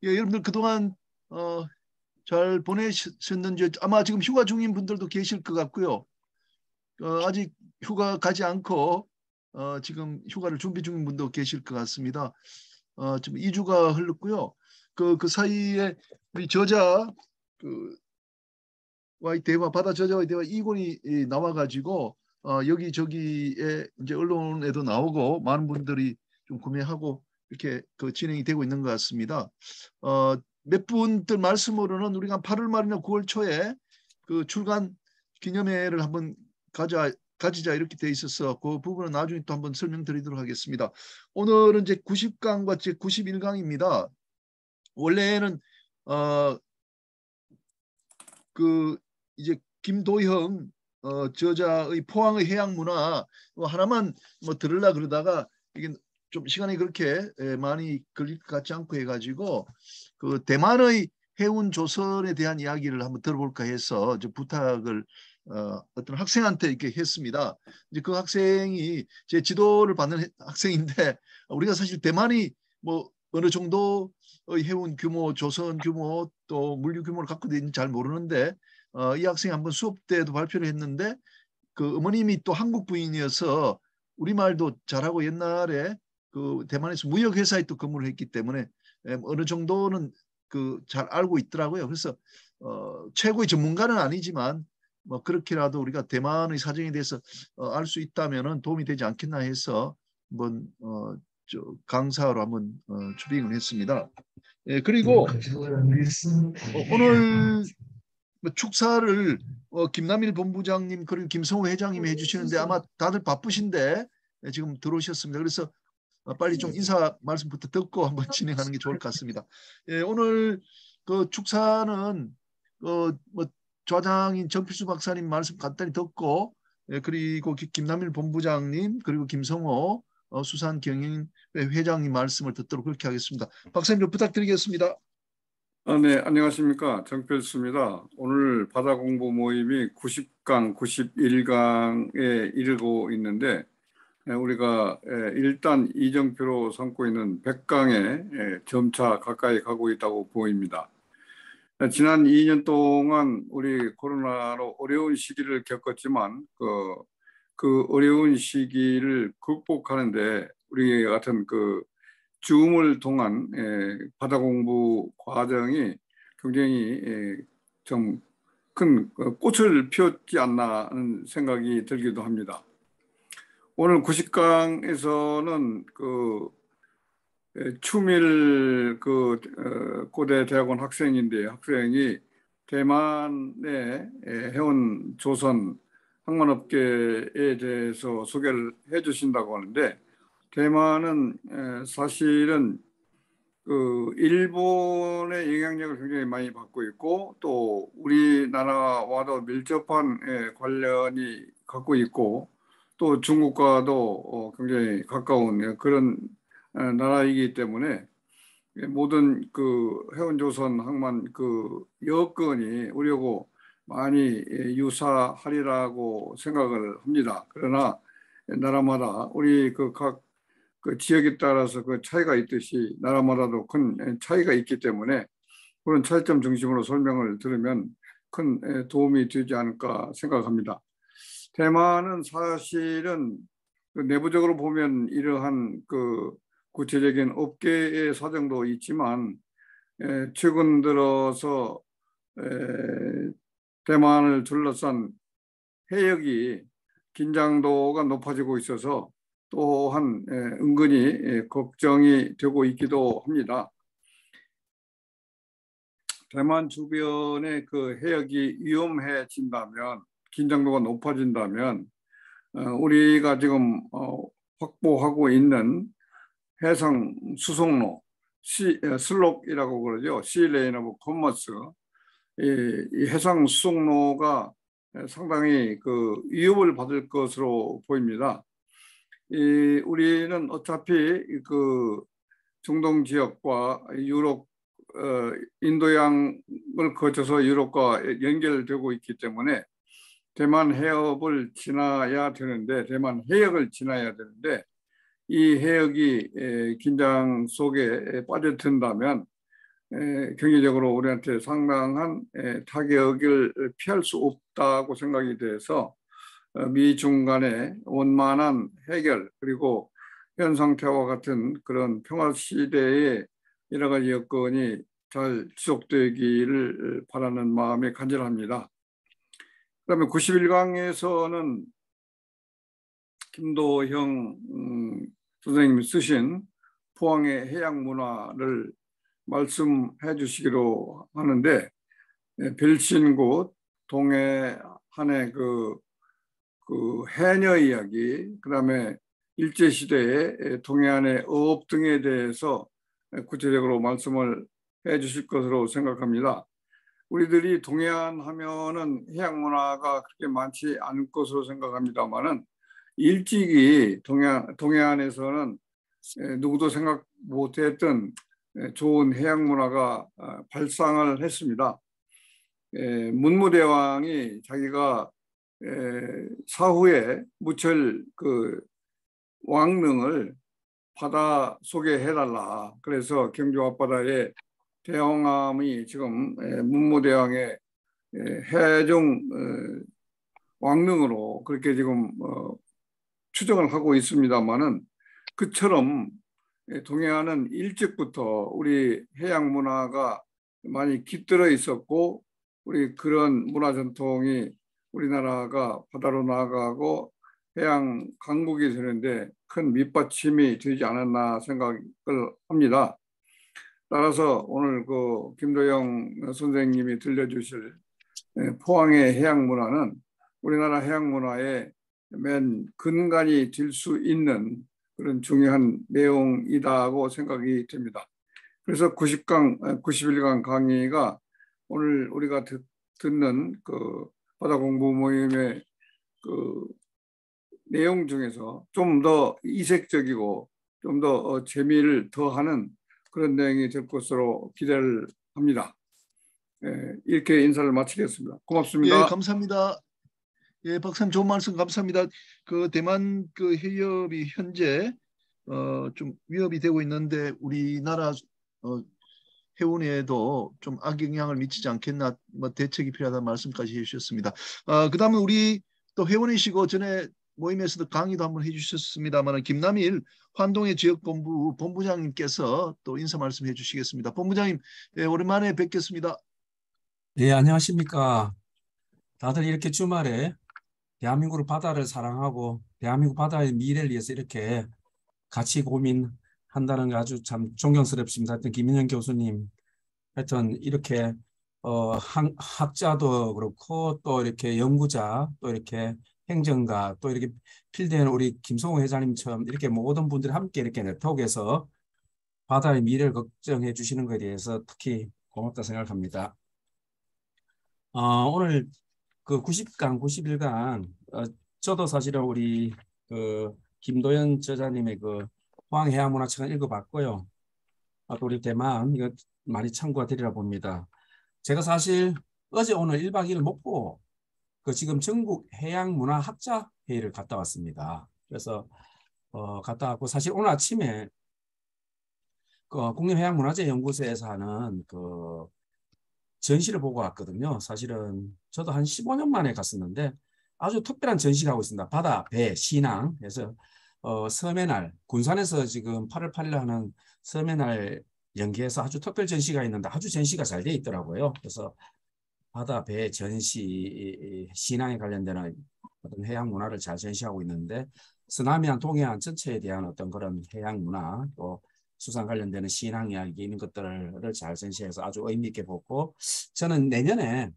예, 여러분들 그동안 잘 보내셨는지 아마 지금 휴가 중인 분들도 계실 것 같고요. 아직 휴가 가지 않고 지금 휴가를 준비 중인 분도 계실 것 같습니다. 지금 2주가 흘렀고요. 그 사이에 우리 저자 그 와의 대화 바다 저자와의 대화 이권이 나와가지고 여기저기에 이제 언론에도 나오고 많은 분들이 좀 구매하고 이렇게 그 진행이 되고 있는 것 같습니다. 몇 분들 말씀으로는 우리가 8월 말이나 9월 초에 그 출간 기념회를 한번 가지자 이렇게 돼 있어서 그 부분은 나중에 또 한번 설명드리도록 하겠습니다. 오늘은 이제 90강과 제 91강입니다. 원래는 그 이제 김도형 저자의 포항의 해양 문화 뭐 하나만 뭐 들으려 그러다가 이게 좀 시간이 그렇게 많이 걸릴 것 같지 않고 해가지고 그 대만의 해운 조선에 대한 이야기를 한번 들어볼까 해서 저 부탁을 어떤 학생한테 이렇게 했습니다. 이제 그 학생이 제 지도를 받는 학생인데 우리가 사실 대만이 뭐 어느 정도의 해운 규모, 조선 규모 또 물류 규모를 갖고 있는지 잘 모르는데 이 학생이 한번 수업 때도 발표를 했는데 그 어머님이 또 한국 부인이어서 우리말도 잘하고 옛날에 그 대만에서 무역회사에 또 근무를 했기 때문에 어느 정도는 그 잘 알고 있더라고요. 그래서 최고의 전문가는 아니지만 뭐 그렇게라도 우리가 대만의 사정에 대해서 알 수 있다면은 도움이 되지 않겠나 해서 한번 강사로 한번 출입을 했습니다. 예, 그리고 오늘 뭐 축사를 김남일 본부장님 그리고 김성호 회장님이 해주시는데 아마 다들 바쁘신데 지금 들어오셨습니다. 그래서 빨리 좀 인사 말씀부터 듣고 한번 진행하는 게 좋을 것 같습니다. 예, 오늘 그 축사는 뭐 좌장인 정필수 박사님 말씀 간단히 듣고 그리고 김남일 본부장님 그리고 김성호 수산경영 회장님 말씀을 듣도록 그렇게 하겠습니다. 박사님 좀 부탁드리겠습니다. 네, 안녕하십니까. 정필수입니다. 오늘 바다 공부 모임이 90강, 91강에 이르고 있는데, 우리가 일단 이정표로 삼고 있는 100강에 점차 가까이 가고 있다고 보입니다. 지난 2년 동안 우리 코로나로 어려운 시기를 겪었지만, 그 어려운 시기를 극복하는데 우리 같은 줌을 통한 바다 공부 과정이 굉장히 좀 큰 꽃을 피웠지 않나 하는 생각이 들기도 합니다. 오늘 90강에서는 추밀 고대 대학원 학생이 대만의 해운 조선 항만업계에 대해서 소개를 해 주신다고 하는데, 대만은 사실은 일본의 영향력을 굉장히 많이 받고 있고 또 우리나라와도 밀접한 관련이 갖고 있고 또 중국과도 굉장히 가까운 그런 나라이기 때문에 모든 해운조선 항만 여건이 우리하고 많이 유사하리라고 생각을 합니다. 그러나 나라마다 우리 각 지역에 따라서 차이가 있듯이 나라마다도 큰 차이가 있기 때문에 그런 차이점 중심으로 설명을 들으면 큰 도움이 되지 않을까 생각합니다. 대만은 사실은 내부적으로 보면 이러한 구체적인 업계의 사정도 있지만 최근 들어서 대만을 둘러싼 해역이 긴장도가 높아지고 있어서 또한 은근히 걱정이 되고 있기도 합니다. 대만 주변의 해역이 위험해진다면, 긴장도가 높아진다면 우리가 지금 확보하고 있는 해상 수송로, 슬록이라고 그러죠. 시레인 오브 커머스. 이 해상 수송로가 상당히 위협을 받을 것으로 보입니다. 우리는 어차피 중동 지역과 유럽, 인도양을 거쳐서 유럽과 연결되고 있기 때문에 대만 해협을 지나야 되는데, 대만 해역을 지나야 되는데, 이 해역이 긴장 속에 빠져든다면 경제적으로 우리한테 상당한 타격을 피할 수 없다고 생각이 돼서 미중 간의 원만한 해결 그리고 현 상태와 같은 그런 평화 시대의 여러 가지 여건이 잘 지속되기를 바라는 마음이 간절합니다. 그다음에 91강에서는 김도형 선생님이 쓰신 포항의 해양 문화를 말씀해 주시기로 하는데 별신굿 동해안의 그 해녀 이야기, 그다음에 일제시대의 동해안의 어업 등에 대해서 구체적으로 말씀을 해 주실 것으로 생각합니다. 우리들이 동해안 하면은 해양 문화가 그렇게 많지 않을 것으로 생각합니다만은 일찍이 동해안에서는 누구도 생각 못했던 좋은 해양 문화가 발상을 했습니다. 문무대왕이 자기가 사후에 무철 그 왕릉을 바다 소개 해달라. 그래서 경주 앞바다에 대왕암이 지금 문무대왕의 해종 왕릉으로 그렇게 지금 추정을 하고 있습니다만은 그처럼 동해안은 일찍부터 우리 해양 문화가 많이 깃들어 있었고 우리 그런 문화 전통이 우리나라가 바다로 나아가고 해양 강국이 되는데 큰 밑받침이 되지 않았나 생각을 합니다. 따라서 오늘 그 김도영 선생님이 들려주실 포항의 해양 문화는 우리나라 해양 문화의 맨 근간이 될 수 있는 그런 중요한 내용이다고 생각이 됩니다. 그래서 91강 강의가 오늘 우리가 듣는 그 바다 공부 모임의 그 내용 중에서 좀 더 이색적이고 좀 더 재미를 더하는 그런 내용이 될 것으로 기대를 합니다. 이렇게 인사를 마치겠습니다. 고맙습니다. 예, 감사합니다. 예, 박사님 좋은 말씀 감사합니다. 그 대만 그 해협이 현재 좀 위협이 되고 있는데 우리나라 해운에도 좀 악영향을 미치지 않겠나, 뭐 대책이 필요하다는 말씀까지 해주셨습니다. 그다음에 우리 또 회원이시고 전에 모임에서도 강의도 한번 해주셨습니다만 김남일 환동의 지역본부 본부장님께서 또 인사 말씀해 주시겠습니다. 본부장님, 예, 오랜만에 뵙겠습니다. 네, 안녕하십니까. 다들 이렇게 주말에 대한민국 바다를 사랑하고 대한민국 바다의 미래를 위해서 이렇게 같이 고민한다는 게 아주 참 존경스럽습니다. 하여튼 김인영 교수님, 하여튼 이렇게 학자도 그렇고 또 이렇게 연구자 또 이렇게 행정가 또 이렇게 필드에 우리 김성호 회장님처럼 이렇게 모든 분들이 함께 이렇게 네트워크에서 바다의 미래를 걱정해 주시는 것에 대해서 특히 고맙다 생각합니다. 오늘 그 90강, 91강 저도 사실은 우리 그 김도연 저자님의 그 포항해양문화책을 읽어봤고요. 또 우리 대만 이거 많이 참고가 되리라 봅니다. 제가 사실 어제 오늘 1박 2일 목포 그 지금 전국 해양문화학자 회의를 갔다 왔습니다. 그래서 갔다 왔고 사실 오늘 아침에 그 국립해양문화재연구소에서 하는 그 전시를 보고 왔거든요. 사실은 저도 한 15년 만에 갔었는데 아주 특별한 전시가 하고 있습니다. 바다, 배, 신앙. 그래서 섬의 날, 군산에서 지금 8월 8일 하는 섬의 날 연계해서 아주 특별 전시가 있는데 아주 전시가 잘 돼 있더라고요. 그래서 바다, 배, 전시, 신앙에 관련되는 어떤 해양 문화를 잘 전시하고 있는데 서남해안, 동해안 전체에 대한 어떤 그런 해양 문화 또 수상 관련되는 신앙 이야기 이런 것들을 잘 전시해서 아주 의미 있게 보고 저는 내년에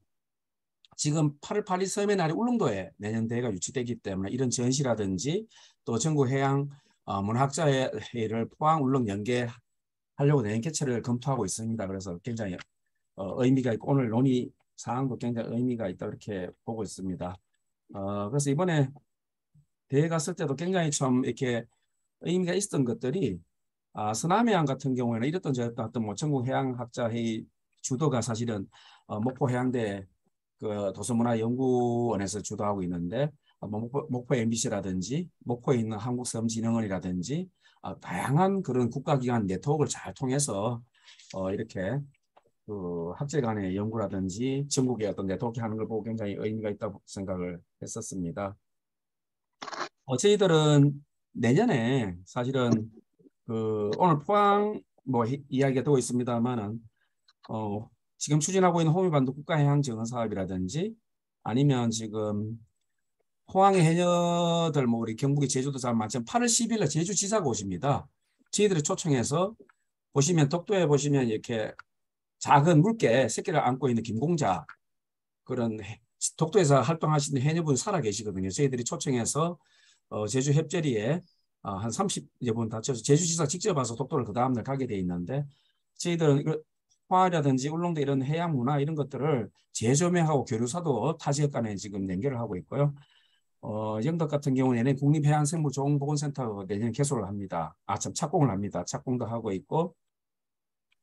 지금 8월 8일 섬의 날이 울릉도에 내년 대회가 유치되기 때문에 이런 전시라든지 또 전국 해양 문학자회를 포항 울릉 연계하려고 내년 개최를 검토하고 있습니다. 그래서 굉장히 의미가 있고 오늘 논의 사항도 굉장히 의미가 있다 이렇게 보고 있습니다. 그래서 이번에 대회 갔을 때도 굉장히 좀 이렇게 의미가 있었던 것들이 서남해안 같은 경우에는 이랬던 저랬던 어떤 뭐 전국해양학자회의 주도가 사실은 목포해양대 그 도서문화연구원에서 주도하고 있는데 목포 MBC라든지 목포에 있는 한국섬진흥원이라든지 다양한 그런 국가기관 네트워크를 잘 통해서 이렇게 그 학제 간의 연구라든지 전국에 어떤 데 독해하는 걸 보고 굉장히 의미가 있다고 생각을 했었습니다. 저희들은 내년에 사실은 그 오늘 포항 뭐 이야기가 되고 있습니다만은 지금 추진하고 있는 호미반도 국가해양 정화 사업이라든지 아니면 지금 포항의 해녀들 뭐 우리 경북의 제주도 잘 많지만 8월 10일에 제주지사가 오십니다. 저희들이 초청해서 보시면 독도에 보시면 이렇게 작은 물개 새끼를 안고 있는 김공자 그런 독도에서 활동하시는 해녀분이 살아 계시거든요. 저희들이 초청해서 제주 협재리에 한 30분 다쳐서 제주지사 직접 와서 독도를 그 다음날 가게 돼 있는데 저희들은 포항이라든지 울릉도 이런 해양 문화 이런 것들을 재조명하고 교류사도 타 지역 간에 지금 연결을 하고 있고요. 영덕 같은 경우에는 국립해양생물조응보건센터 내년 개소를 합니다. 참 착공을 합니다. 착공도 하고 있고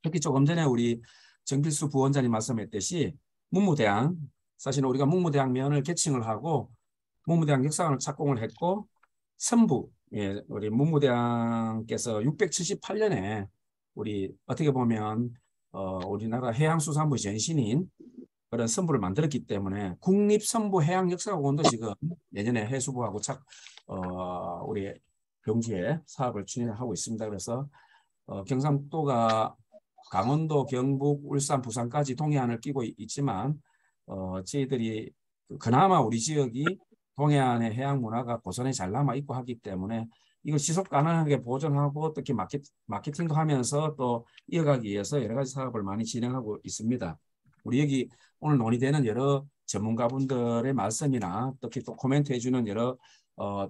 특히 조금 전에 우리 정필수 부원장님 말씀했듯이 문무대항 사실은 우리가 문무대항면을 개칭을 하고 문무대항 역사관을 착공을 했고 선부 예, 우리 문무대항께서 678년에 우리 어떻게 보면 우리나라 해양수산부 전신인 그런 선부를 만들었기 때문에 국립선부해양역사공원도 지금 내년에 해수부하고 우리 경주에 사업을 추진하고 있습니다. 그래서 경상도가 강원도, 경북, 울산, 부산까지 동해안을 끼고 있지만 저희들이 그나마 우리 지역이 동해안의 해양 문화가 보존에 잘 남아 있고 하기 때문에 이걸 지속 가능하게 보존하고 특히 마케팅도 하면서 또 이어가기 위해서 여러 가지 사업을 많이 진행하고 있습니다. 우리 여기 오늘 논의되는 여러 전문가분들의 말씀이나 특히 또 코멘트 해주는 여러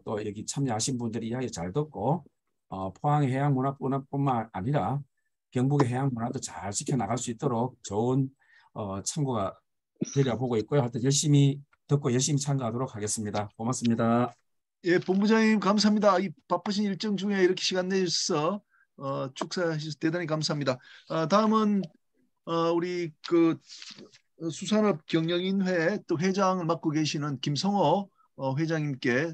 또 여기 참여하신 분들이 이야기 잘 듣고 포항의 해양 문화뿐만 아니라 경북의 해양 문화도 잘 지켜나갈 수 있도록 좋은 참고가 되려 보고 있고요. 하여튼 열심히 듣고 열심히 참가하도록 하겠습니다. 고맙습니다. 예, 본부장님 감사합니다. 이 바쁘신 일정 중에 이렇게 시간 내주셔서 축사하셔서 대단히 감사합니다. 다음은 우리 그 수산업 경영인회 또 회장을 맡고 계시는 김성호 회장님께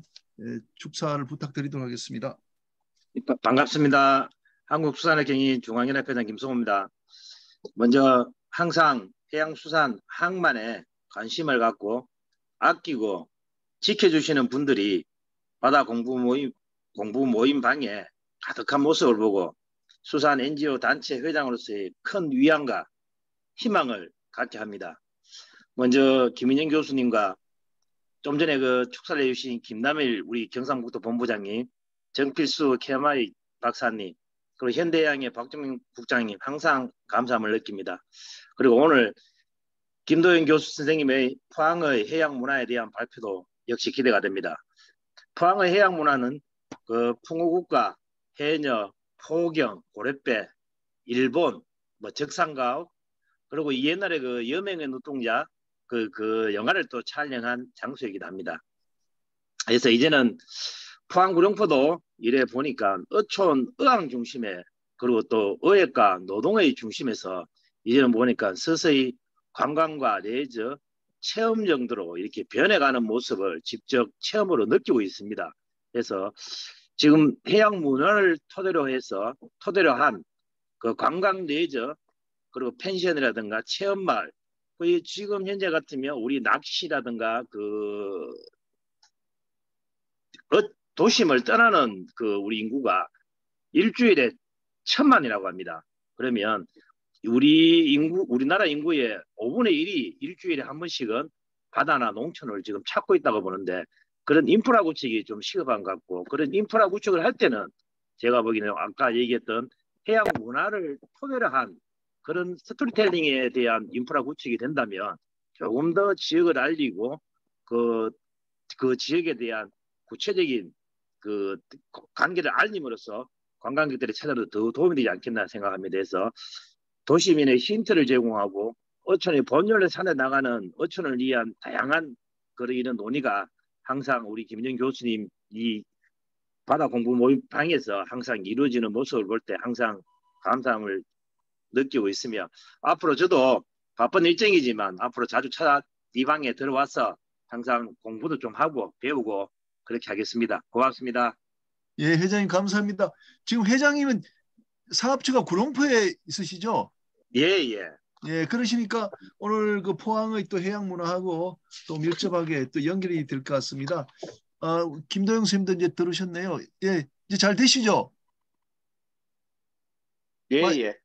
축사를 부탁드리도록 하겠습니다. 반갑습니다. 한국수산업 경영인 중앙연합회장 김성호입니다. 먼저 항상 해양수산 항만에 관심을 갖고 아끼고 지켜주시는 분들이 바다 공부 모임 방에 가득한 모습을 보고 수산 NGO 단체 회장으로서의 큰 위안과 희망을 갖게 합니다. 먼저 김인영 교수님과 좀 전에 그 축사를 해주신 김남일 우리 경상북도 본부장님, 정필수 KMI 박사님, 그리고 현대해양의 박정민 국장님 항상 감사함을 느낍니다. 그리고 오늘 김도현 교수 선생님의 포항의 해양 문화에 대한 발표도 역시 기대가 됩니다. 포항의 해양 문화는 그 풍우국가, 해녀, 포경, 고랫배, 일본, 적산가옥, 그리고 옛날에 그 여명의 눈동자 그 영화를 또 촬영한 장소이기도 합니다. 그래서 이제는 포항 구룡포도 이래 보니까 어촌 어항 중심에 그리고 또 어획과 노동의 중심에서 이제는 보니까 서서히 관광과 레저 체험 정도로 이렇게 변해가는 모습을 직접 체험으로 느끼고 있습니다. 그래서 지금 해양 문화를 토대로 한 그 관광 레저 그리고 펜션이라든가 체험마을 지금 현재 같으면 우리 낚시라든가 그 도심을 떠나는 그 우리 인구가 일주일에 1000만이라고 합니다. 그러면 우리나라 인구의 5분의 1이 일주일에 한 번씩은 바다나 농촌을 지금 찾고 있다고 보는데 그런 인프라 구축이 좀 시급한 것 같고 그런 인프라 구축을 할 때는 제가 보기에는 아까 얘기했던 해양 문화를 토대로 한 그런 스토리텔링에 대한 인프라 구축이 된다면 조금 더 지역을 알리고 그 지역에 대한 구체적인 그 관계를 알림으로써 관광객들이 찾아도 더 도움이 되지 않겠나 생각합니다. 그래서 도시민의 힌트를 제공하고 어촌의 본연의 산에 나가는 어촌을 위한 다양한 이런 논의가 항상 우리 김인영 교수님 이 바다 공부 모임 방에서 항상 이루어지는 모습을 볼 때 항상 감사함을 느끼고 있으며 앞으로 저도 바쁜 일정이지만 앞으로 자주 이 방에 들어와서 항상 공부도 좀 하고 배우고 그렇게 하겠습니다. 고맙습니다. 예, 회장님 감사합니다. 지금 회장님은 사업처가 구룡포에 있으시죠? 예. 예, 그러시니까 오늘 그 포항의 또 해양 문화하고 또 밀접하게 또 연결이 될 것 같습니다. 김도영 선생님도 이제 들으셨네요. 예, 이제 잘 되시죠? 예, 마- 예.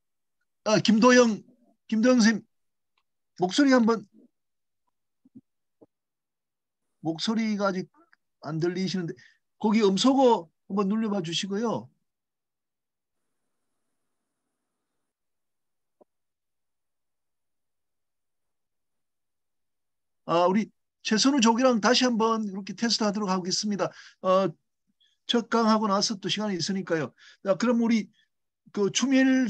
김도영 선생님 목소리 한번 목소리가 아직 안 들리시는데 거기 음소거 한번 눌러봐 주시고요. 우리 최선우 조기랑 다시 한번 이렇게 테스트하도록 하겠습니다. 첫 강하고 나서 또 시간이 있으니까요. 자, 그럼 우리 그 추미일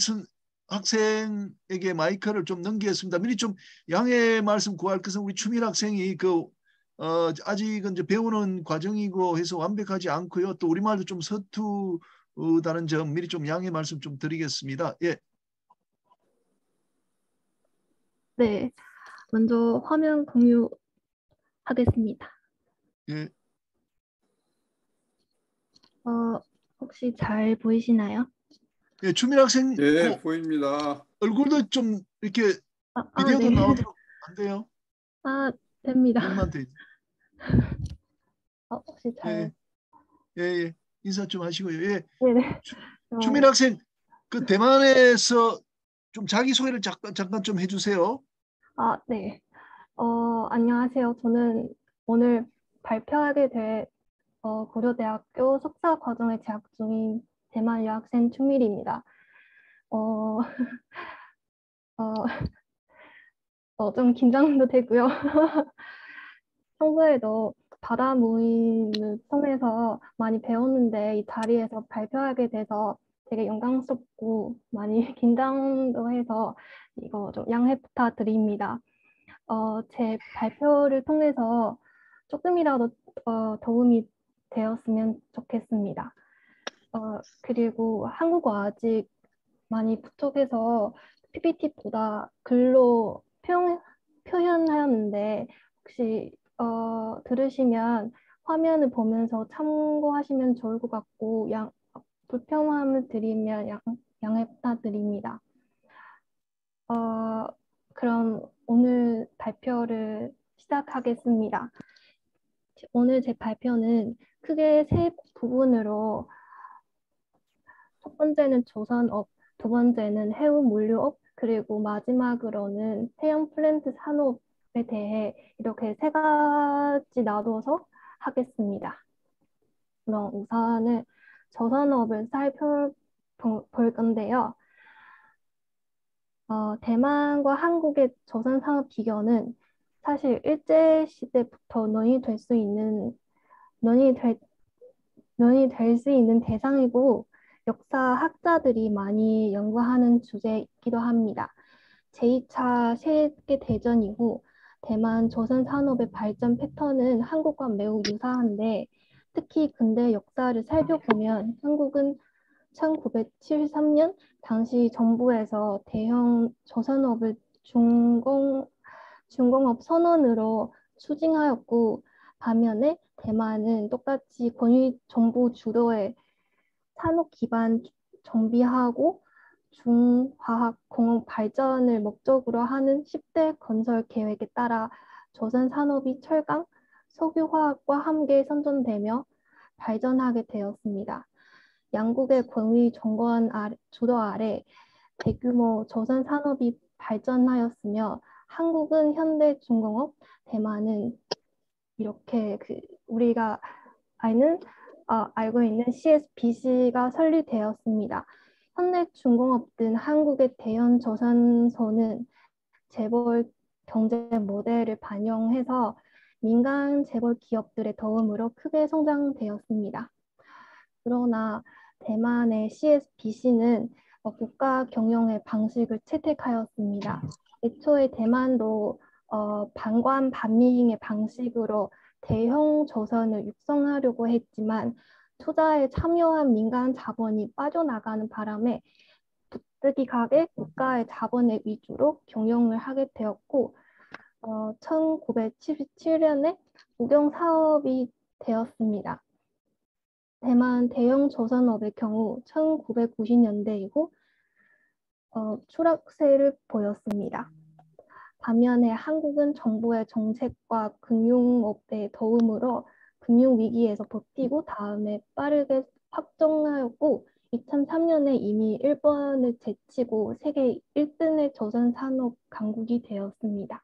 학생에게 마이크를 좀 넘기겠습니다. 미리 좀 양해 말씀 구할 것은 우리 추미일 학생이 아직은 이제 배우는 과정이고 해서 완벽하지 않고요. 또 우리말도 좀 서투다는 점 미리 좀 양해 말씀 좀 드리겠습니다. 예. 네, 먼저 화면 공유하겠습니다. 예. 혹시 잘 보이시나요? 예, 추미일 학생 예, 보입니다. 얼굴도 좀 이렇게 비디오도 네. 나오도록 안 돼요? 됩니다. 얼굴만 돼. 혹시 잘. 예. 인사 좀 하시고요. 예. 네네. 추미일 학생, 그 대만에서 좀 자기소개를 잠깐 좀 해주세요. 네. 안녕하세요. 저는 오늘 발표하게 될 고려대학교 석사 과정에 재학 중인 대만 유학생 추미일입니다. 좀 긴장도 되고요. 평소에도 바다 모임을 통해서 많이 배웠는데 이 자리에서 발표하게 돼서 되게 영광스럽고 많이 긴장도 해서 이거 좀 양해 부탁드립니다. 제 발표를 통해서 조금이라도 도움이 되었으면 좋겠습니다. 그리고 한국어 아직 많이 부족해서 PPT보다 글로 표현하였는데 혹시 들으시면 화면을 보면서 참고하시면 좋을 것 같고 불편함을 드리면 양해 부탁드립니다. 그럼 오늘 발표를 시작하겠습니다. 오늘 제 발표는 크게 세 부분으로 첫 번째는 조선업, 두 번째는 해운물류업, 그리고 마지막으로는 해양 플랜트 산업에 대해 이렇게 세 가지 나눠서 하겠습니다. 그럼 우선은 조선업을 살펴볼 건데요. 대만과 한국의 조선 산업 비교는 사실 일제 시대부터 논의될 수 있는 대상이고 역사 학자들이 많이 연구하는 주제이기도 합니다. 제2차 세계대전 이후 대만 조선 산업의 발전 패턴은 한국과 매우 유사한데 특히 근대 역사를 살펴보면 한국은 1973년 당시 정부에서 대형 조선업을 중공업 선언으로 추진하였고 반면에 대만은 똑같이 권위 정부 주도의 산업 기반 정비하고 중화학 공업 발전을 목적으로 하는 10대 건설 계획에 따라 조선 산업이 철강, 석유화학과 함께 선전되며 발전하게 되었습니다. 양국의 권위 정권 주도 아래 대규모 조선 산업이 발전하였으며 한국은 현대 중공업, 대만은 이렇게 우리가 알고 있는 CSBC가 설립되었습니다. 현대 중공업 등 한국의 대형 조선소는 재벌 경제 모델을 반영해서 민간 재벌 기업들의 도움으로 크게 성장되었습니다. 그러나 대만의 CSBC는 국가 경영의 방식을 채택하였습니다. 애초에 대만도 반관 반미의 방식으로 대형 조선을 육성하려고 했지만 투자에 참여한 민간 자본이 빠져나가는 바람에 부득이하게 국가의 자본의 위주로 경영을 하게 되었고 1977년에 국영 사업이 되었습니다. 대만 대형 조선업의 경우 1990년대 이후 추락세를 보였습니다. 반면에 한국은 정부의 정책과 금융업의 도움으로 금융위기에서 버티고 다음에 빠르게 확정하였고 2003년에 이미 일본을 제치고 세계 1등의 조선 산업 강국이 되었습니다.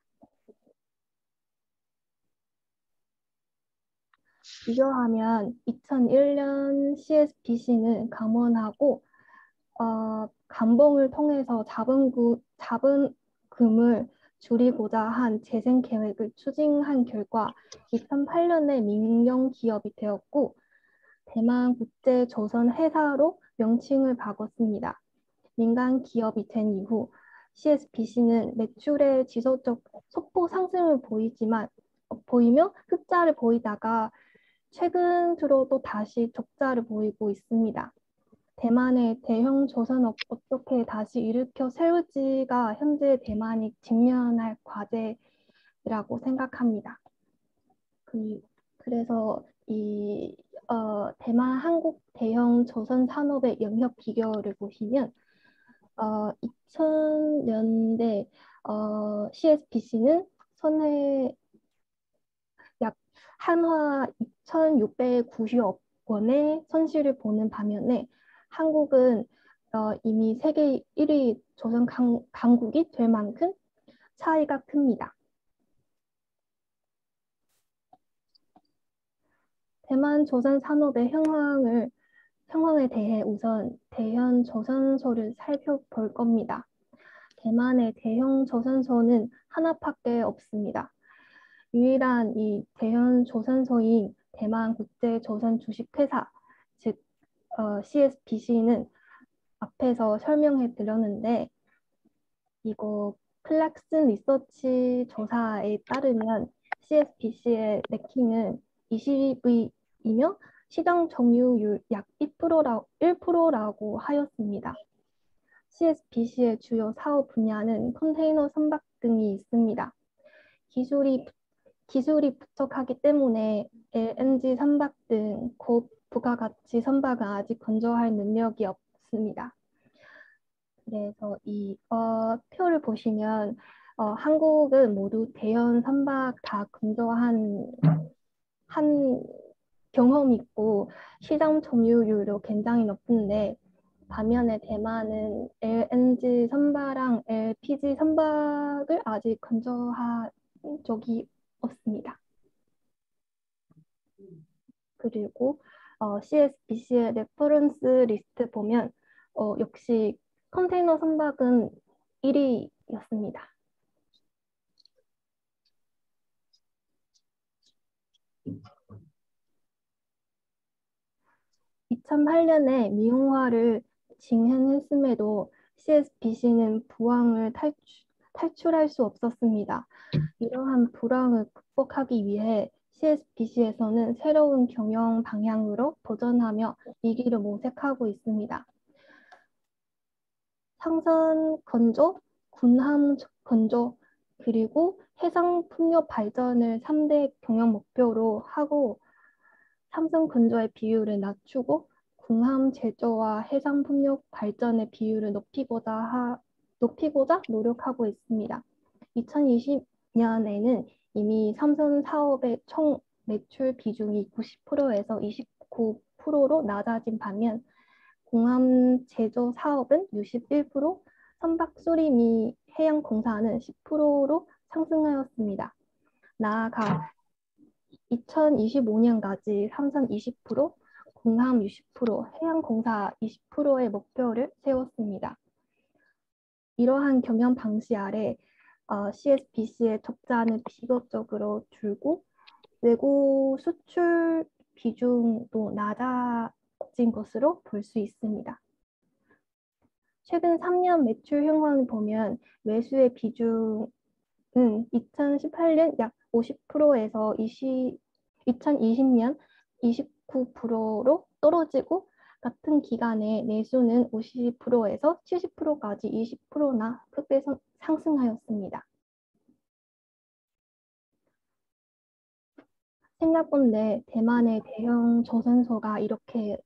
비교하면 2001년 CSBC는 감원하고 감봉을 통해서 자본금을 줄이고자 한 재생 계획을 추진한 결과 2008년에 민영 기업이 되었고 대만 국제조선 회사로 명칭을 바꿨습니다. 민간 기업이 된 이후 CSBC는 매출의 지속적 소폭 상승을 보이며 흑자를 보이다가 최근 들어도 다시 적자를 보이고 있습니다. 대만의 대형 조선업 어떻게 다시 일으켜 세울지가 현재 대만이 직면할 과제라고 생각합니다. 그래서 대만 한국 대형 조선 산업의 영역 비교를 보시면 2000년대 CSBC는 선회 약 한화 2,690억 원의 손실을 보는 반면에 한국은 이미 세계 1위 조선 강국이 될 만큼 차이가 큽니다. 대만 조선 산업의 형황에 대해 우선 대형 조선소를 살펴볼 겁니다. 대만의 대형 조선소는 하나밖에 없습니다. 유일한 이 대형 조선소인 대만 국제조선 주식회사, 즉 CSBC는 앞에서 설명해 드렸는데 이거 클락슨 리서치 조사에 따르면 CSBC의 래킹은 20위이며 시장 점유율 약 1%라고 하였습니다. CSBC의 주요 사업 분야는 컨테이너 선박 등이 있습니다. 기술이 부족하기 때문에 LNG 선박 등 고부가가치 선박은 아직 건조할 능력이 없습니다. 그래서 이 표를 보시면 한국은 모두 대형 선박 다 건조한 경험이 있고 시장 점유율도 굉장히 높은데 반면에 대만은 LNG 선박랑 LPG 선박을 아직 건조한 적이 없습니다. 그리고 CSBC의 레퍼런스 리스트 보면 역시 컨테이너 선박은 1위였습니다. 2008년에 미용화를 진행했음에도 CSBC는 불황을 탈출할 수 없었습니다. 이러한 불황을 극복하기 위해 CSBC에서는 새로운 경영 방향으로 도전하며 위기를 모색하고 있습니다. 상선 건조, 군함 건조, 그리고 해상 풍력 발전을 3대 경영 목표로 하고 삼성 건조의 비율을 낮추고 군함 제조와 해상 풍력 발전의 비율을 높이고자 노력하고 있습니다. 2020년에는 이미 삼성 사업의 총 매출 비중이 90%에서 29%로 낮아진 반면 공함 제조 사업은 61%, 선박 수리 및 해양 공사는 10%로 상승하였습니다. 나아가 2025년까지 삼선 20%, 공함 60%, 해양 공사 20%의 목표를 세웠습니다. 이러한 경영 방식 아래 CSBC의 적자는 비극적으로 줄고 외국 수출 비중도 낮아진 것으로 볼 수 있습니다. 최근 3년 매출 현황을 보면 매수의 비중은 2018년 약 50%에서 2020년 29%로 떨어지고 같은 기간에 내수는 50%에서 70%까지 20%나 크게 상승하였습니다. 생각건데 대만의 대형 조선소가 이렇게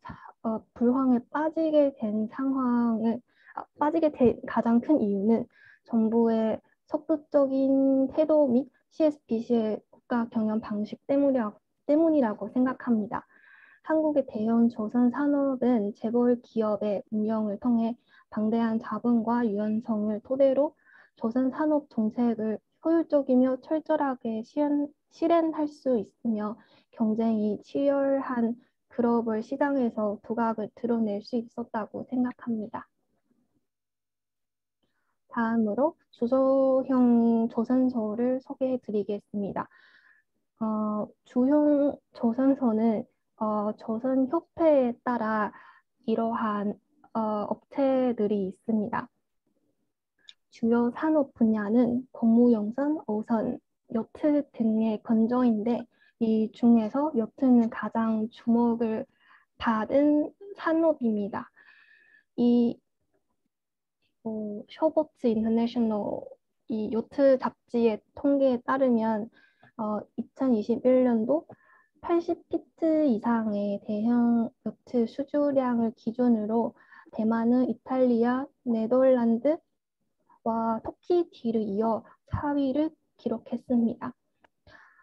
불황에 빠지게 된 가장 큰 이유는 정부의 적극적인 태도 및 CSBC의 국가 경영 방식 때문이라고 생각합니다. 한국의 대형 조선 산업은 재벌 기업의 운영을 통해 방대한 자본과 유연성을 토대로 조선 산업 정책을 효율적이며 철저하게 실현할 수 있으며 경쟁이 치열한 글로벌 시장에서 두각을 드러낼 수 있었다고 생각합니다. 다음으로 주소형 조선소를 소개해 드리겠습니다. 주형 조선소는 조선협회에 따라 이러한 업체들이 있습니다. 주요 산업 분야는 고무용선, 어선, 요트 등의 건조인데 이 중에서 요트는 가장 주목을 받은 산업입니다. 이 쇼보트 인터내셔널 이 요트 잡지의 통계에 따르면 2021년도 80피트 이상의 대형 요트 수주량을 기준으로 대만은 이탈리아, 네덜란드와 터키 뒤를 이어 4위를 기록했습니다.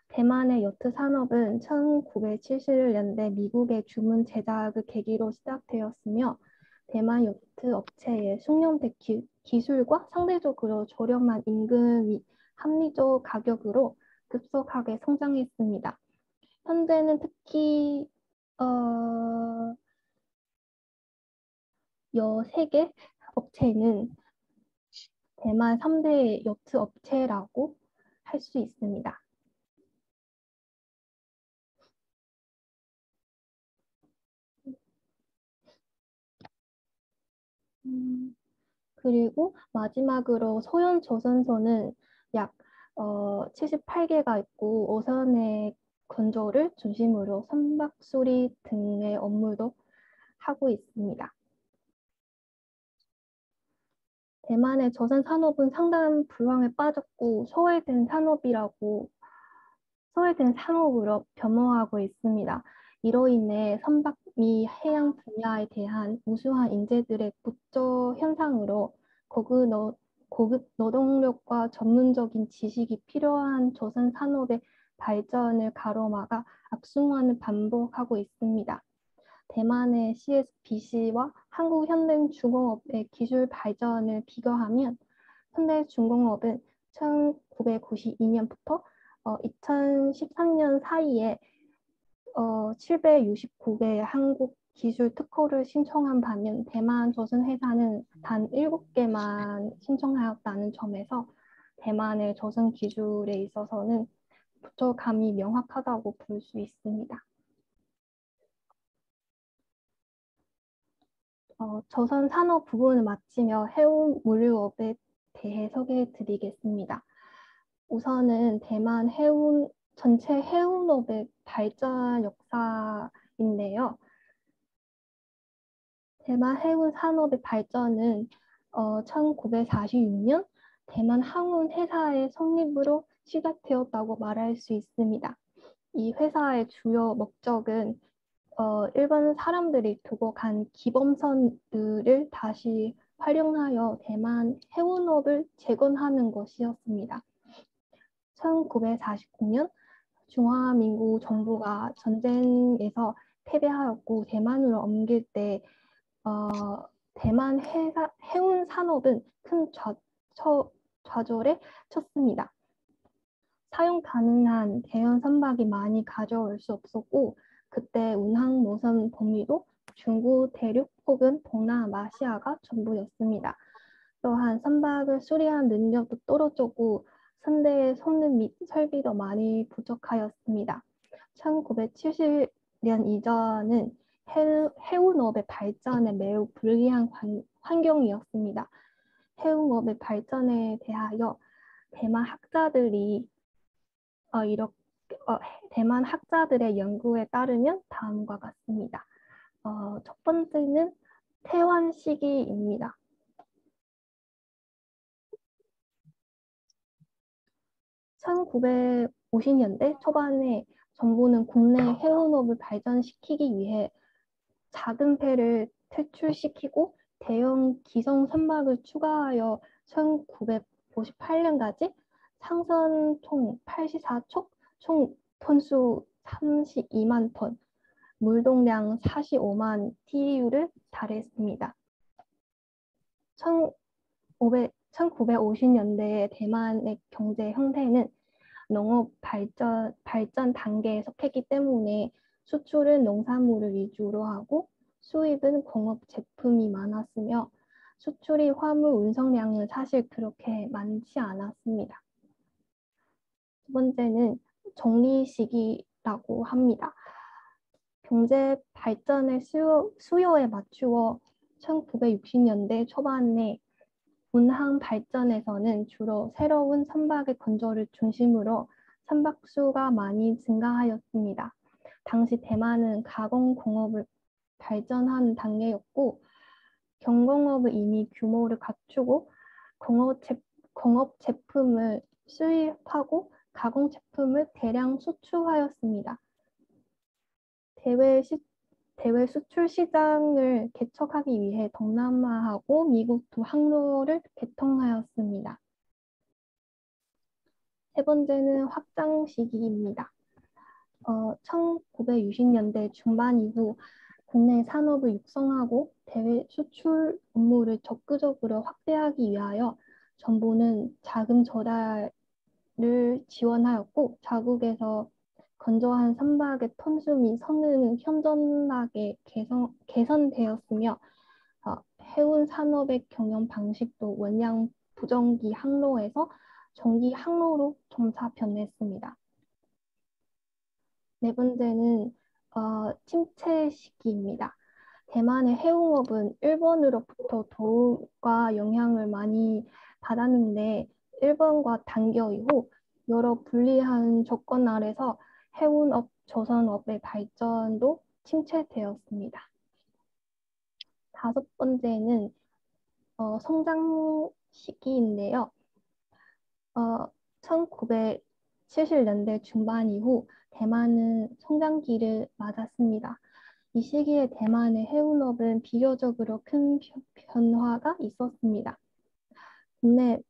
대만의 요트 산업은 1970년대 미국의 주문 제작을 계기로 시작되었으며 대만 요트 업체의 숙련된 기술과 상대적으로 저렴한 임금 및 합리적 가격으로 급속하게 성장했습니다. 현재는 특히 13개 업체는 대만 3대 요트 업체라고 할 수 있습니다. 그리고 마지막으로 소형 조선소는 약 78개가 있고 어선의 건조를 중심으로 선박 수리 등의 업무도 하고 있습니다. 대만의 조선 산업은 상당한 불황에 빠졌고 소외된 산업으로 변모하고 있습니다. 이로 인해 선박 및 해양 분야에 대한 우수한 인재들의 부족 현상으로 고급 노동력과 전문적인 지식이 필요한 조선 산업의 발전을 가로막아 악순환을 반복하고 있습니다. 대만의 CSBC와 한국 현대중공업의 기술 발전을 비교하면 현대중공업은 1992년부터 2013년 사이에 769개의 한국 기술 특허를 신청한 반면 대만 조선 회사는 단 7개만 신청하였다는 점에서 대만의 조선 기술에 있어서는 부족함이 명확하다고 볼 수 있습니다. 조선 산업 부분을 마치며 해운 물류업에 대해 소개해 드리겠습니다. 우선은 대만 전체 해운업의 발전 역사인데요. 대만 해운 산업의 발전은 1946년 대만 항운 회사의 성립으로 시작되었다고 말할 수 있습니다. 이 회사의 주요 목적은 일본 사람들이 두고 간 기범선들을 다시 활용하여 대만 해운업을 재건하는 것이었습니다. 1949년 중화민국 정부가 전쟁에서 패배하였고 대만으로 옮길 때 대만 해운 산업은 큰 좌절에 쳤습니다. 사용 가능한 대형 선박이 많이 가져올 수 없었고 그때 운항 노선 범위도 중국 대륙 혹은 동남아시아가 전부였습니다. 또한 선박을 수리한 능력도 떨어졌고 선대의 성능 및 설비도 많이 부족하였습니다. 1970년 이전은 해운업의 발전에 매우 불리한 환경이었습니다. 해운업의 발전에 대하여 대만 학자들의 연구에 따르면 다음과 같습니다. 첫 번째는 태환 시기입니다. 1950년대 초반에 정부는 국내 해운업을 발전시키기 위해 작은 배를 퇴출시키고 대형 기성 선박을 추가하여 1958년까지 상선 총 84척, 총 톤수 32만 톤, 물동량 45만 TEU를 달했습니다. 1950년대의 대만의 경제 형태는 농업 발전 단계에 속했기 때문에 수출은 농산물을 위주로 하고 수입은 공업 제품이 많았으며 수출이 화물 운송량은 사실 그렇게 많지 않았습니다. 두 번째는 정리 시기라고 합니다. 경제 발전의 수요에 맞추어 1960년대 초반에 운항 발전에서는 주로 새로운 선박의 건조를 중심으로 선박수가 많이 증가하였습니다. 당시 대만은 가공공업을 발전한 단계였고 경공업은 이미 규모를 갖추고 공업 제품을 수입하고 가공 제품을 대량 수출하였습니다. 대외 수출 시장을 개척하기 위해 동남아하고 미국 두 항로를 개통하였습니다. 세 번째는 확장 시기입니다. 1960년대 중반 이후 국내 산업을 육성하고 대외 수출 업무를 적극적으로 확대하기 위하여 정부는 자금 조달을 지원하였고 자국에서 건조한 선박의 톤수 및 성능은 현존하게 개선되었으며 해운 산업의 경영 방식도 원양 부정기 항로에서 정기 항로로 점차 변했습니다. 네 번째는 침체 시기입니다. 대만의 해운업은 일본으로부터 도움과 영향을 많이 받았는데 일본과 단결 이후 여러 불리한 조건 아래서 해운업, 조선업의 발전도 침체되었습니다. 다섯 번째는 성장 시기인데요. 1970년대 중반 이후 대만은 성장기를 맞았습니다. 이 시기에 대만의 해운업은 비교적으로 큰 변화가 있었습니다. 국내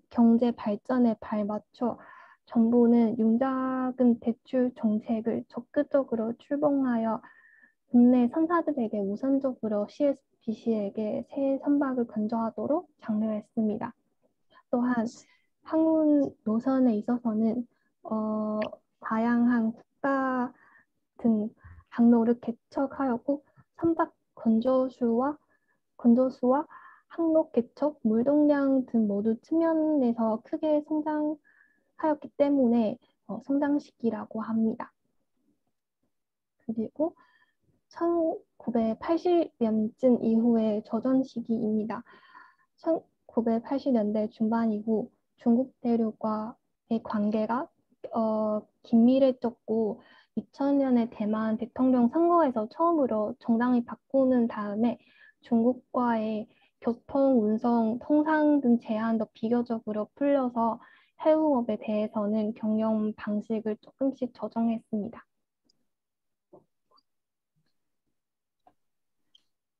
경제 발전에 발맞춰 정부는 융자금 대출 정책을 적극적으로 출범하여 국내 선사들에게 우선적으로 CSBC에게 새 선박을 건조하도록 장려했습니다. 또한 항운 노선에 있어서는 다양한 국가 등 항로를 개척하였고 선박 건조수와 항로 개척, 물동량 등 모두 측면에서 크게 성장하였기 때문에 성장 시기라고 합니다. 그리고 1980년쯤 이후의 저전 시기입니다. 1980년대 중반 이후 중국 대륙과의 관계가 긴밀해졌고 2000년에 대만 대통령 선거에서 처음으로 정당이 바꾸는 다음에 중국과의 교통, 운송, 통상 등 제한도 비교적으로 풀려서 해운업에 대해서는 경영 방식을 조금씩 조정했습니다.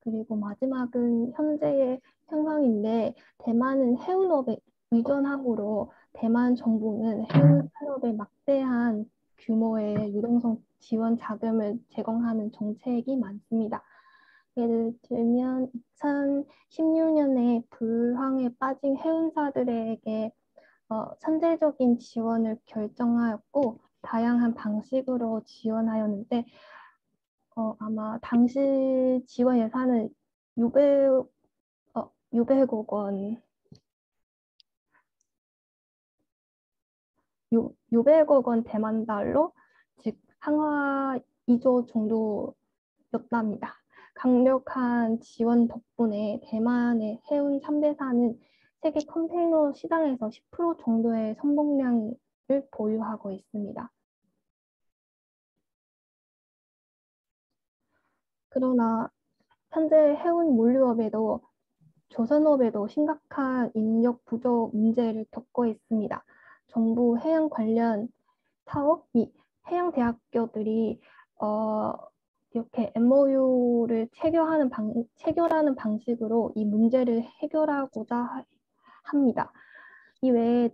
그리고 마지막은 현재의 현상인데 대만은 해운업에 의존하므로 대만 정부는 해운 산업에 막대한 규모의 유동성 지원 자금을 제공하는 정책이 많습니다. 예를 들면 2016년에 불황에 빠진 해운사들에게 선제적인 지원을 결정하였고 다양한 방식으로 지원하였는데 아마 당시 지원 예산은 600억 원, 600억 원 대만 달러, 즉 한화 2조 정도였답니다. 강력한 지원 덕분에 대만의 해운 3대사는 세계 컨테이너 시장에서 10% 정도의 선봉량을 보유하고 있습니다. 그러나 현재 해운 물류업에도 조선업에도 심각한 인력 부족 문제를 겪고 있습니다. 정부 해양 관련 사업 및 해양대학교들이 이렇게 MOU를 체결하는 방식으로 이 문제를 해결하고자 합니다. 이외에